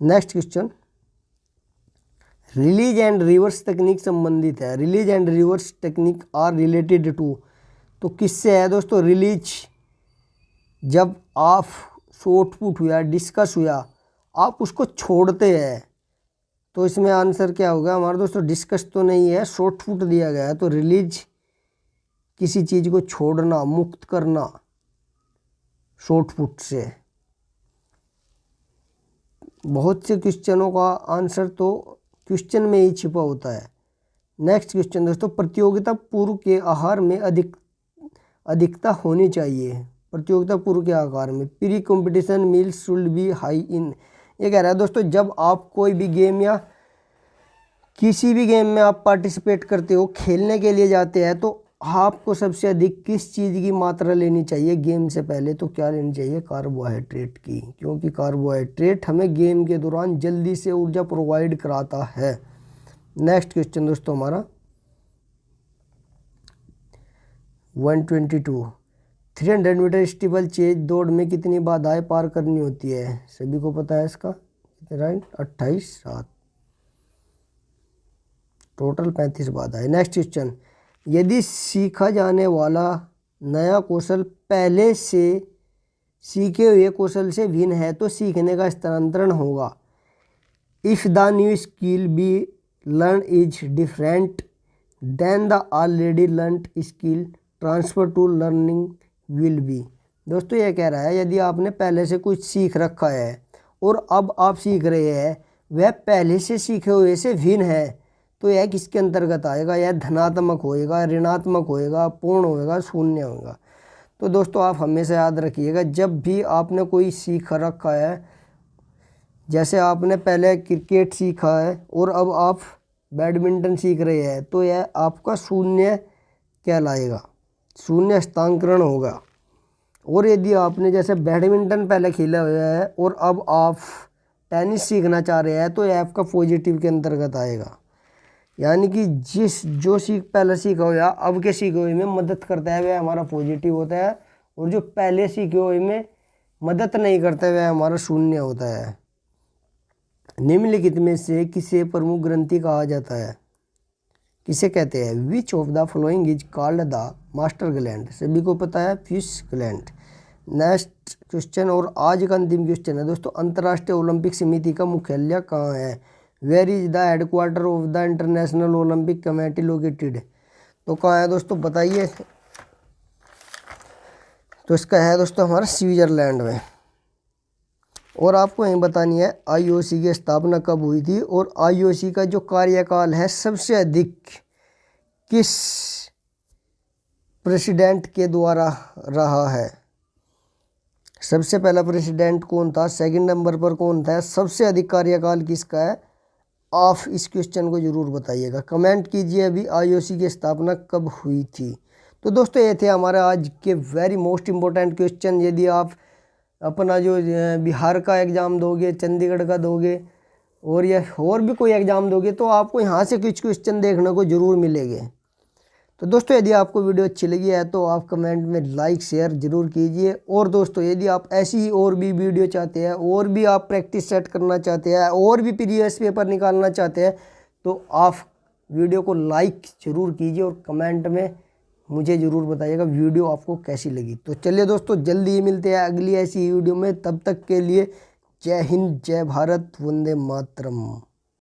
Next question, release and reverse technique संबंधित है। Release and reverse technique are related to. तो किससे है दोस्तों? रिलीज, जब आप शॉट पुट हुआ, डिस्कस हुआ, आप उसको छोड़ते हैं, तो इसमें आंसर क्या होगा हमारा दोस्तों? डिस्कस तो नहीं है, शॉट पुट दिया गया है। तो रिलीज किसी चीज़ को छोड़ना, मुक्त करना शॉट पुट से। बहुत से क्वेश्चनों का आंसर तो क्वेश्चन में ही छिपा होता है। नेक्स्ट क्वेश्चन दोस्तों, प्रतियोगिता पूर्व के आहार में अधिकता होनी चाहिए। प्रतियोगिता पूर्व के आकार में। Pre competition meals should be high in. ये कह रहा है दोस्तों, जब आप कोई भी गेम या किसी भी गेम में आप पार्टिसिपेट करते हो, खेलने के लिए जाते हैं, तो आपको सबसे अधिक किस चीज़ की मात्रा लेनी चाहिए गेम से पहले? तो क्या लेनी चाहिए? कार्बोहाइड्रेट की, क्योंकि कार्बोहाइड्रेट हमें गेम के दौरान जल्दी से ऊर्जा प्रोवाइड कराता है। नेक्स्ट क्वेश्चन दोस्तों हमारा 122, 300 मीटर स्टीपल चेज दौड़ में कितनी बाधाएं पार करनी होती है? सभी को पता है इसका, राइट, 28, 7, टोटल 35 बाधाएं। नेक्स्ट क्वेश्चन, यदि सीखा जाने वाला नया कौशल पहले से सीखे हुए कौशल से भिन्न है तो सीखने का स्थानांतरण होगा। If the new skill be learn is different than the already learned skill transfer to learning will be. दोस्तों ये कह रहा है, यदि आपने पहले से कुछ सीख रखा है और अब आप सीख रहे हैं, वह पहले से सीखे हुए से भिन्न है, तो यह किसके अंतर्गत आएगा? यह धनात्मक होएगा, ऋणात्मक होएगा, पूर्ण होएगा, शून्य होएगा। तो दोस्तों आप हमेशा याद रखिएगा, जब भी आपने कोई सीख रखा है, जैसे आपने पहले क्रिकेट सीखा है और अब आप बैडमिंटन सीख रहे हैं, तो यह आपका शून्य कहलाएगा, शून्य हस्तांतरण होगा। और यदि आपने जैसे बैडमिंटन पहले खेला हुआ है और अब आप टेनिस सीखना चाह रहे हैं, तो यह आपका पॉजिटिव के अंतर्गत आएगा। यानी कि जो पहले सीखा हुआ अब के सीखे हुए में मदद करता है वह हमारा पॉजिटिव होता है, और जो पहले सीखे हुए में मदद नहीं करता है वह हमारा शून्य होता है। निम्नलिखित में से किसे प्रमुख ग्रंथि कहा जाता है? किसे कहते हैं? विच of the following is called the master gland? सभी को पता है, फिश ग्लैंड। नेक्स्ट क्वेश्चन और आज का अंतिम क्वेश्चन है दोस्तों, अंतर्राष्ट्रीय ओलंपिक समिति का मुख्यालय कहाँ है? Where is the headquarter of the International Olympic Committee located? तो कहाँ है दोस्तों बताइए? तो इसका है दोस्तों हमारा स्विट्जरलैंड में। और आपको यही बतानी है आईओसी की स्थापना कब हुई थी, और आईओसी का जो कार्यकाल है सबसे अधिक किस प्रेसिडेंट के द्वारा रहा है? सबसे पहला प्रेसिडेंट कौन था? सेकंड नंबर पर कौन था? सबसे अधिक कार्यकाल किसका है? आप इस क्वेश्चन को जरूर बताइएगा, कमेंट कीजिए अभी आईओसी की स्थापना कब हुई थी। तो दोस्तों ये थे हमारे आज के वेरी मोस्ट इम्पोर्टेंट क्वेश्चन। यदि आप अपना जो बिहार का एग्ज़ाम दोगे, चंडीगढ़ का दोगे, और या और भी कोई एग्ज़ाम दोगे, तो आपको यहाँ से कुछ क्वेश्चन देखने को ज़रूर मिलेंगे। तो दोस्तों यदि आपको वीडियो अच्छी लगी है तो आप कमेंट में लाइक शेयर ज़रूर कीजिए। और दोस्तों यदि आप ऐसी ही और भी वीडियो चाहते हैं, और भी आप प्रैक्टिस सेट करना चाहते हैं, और भी प्रीवियस पेपर निकालना चाहते हैं, तो आप वीडियो को लाइक ज़रूर कीजिए और कमेंट में मुझे ज़रूर बताइएगा वीडियो आपको कैसी लगी। तो चलिए दोस्तों, जल्दी ही मिलते हैं अगली ऐसी वीडियो में। तब तक के लिए जय हिंद, जय भारत, वंदे मातरम।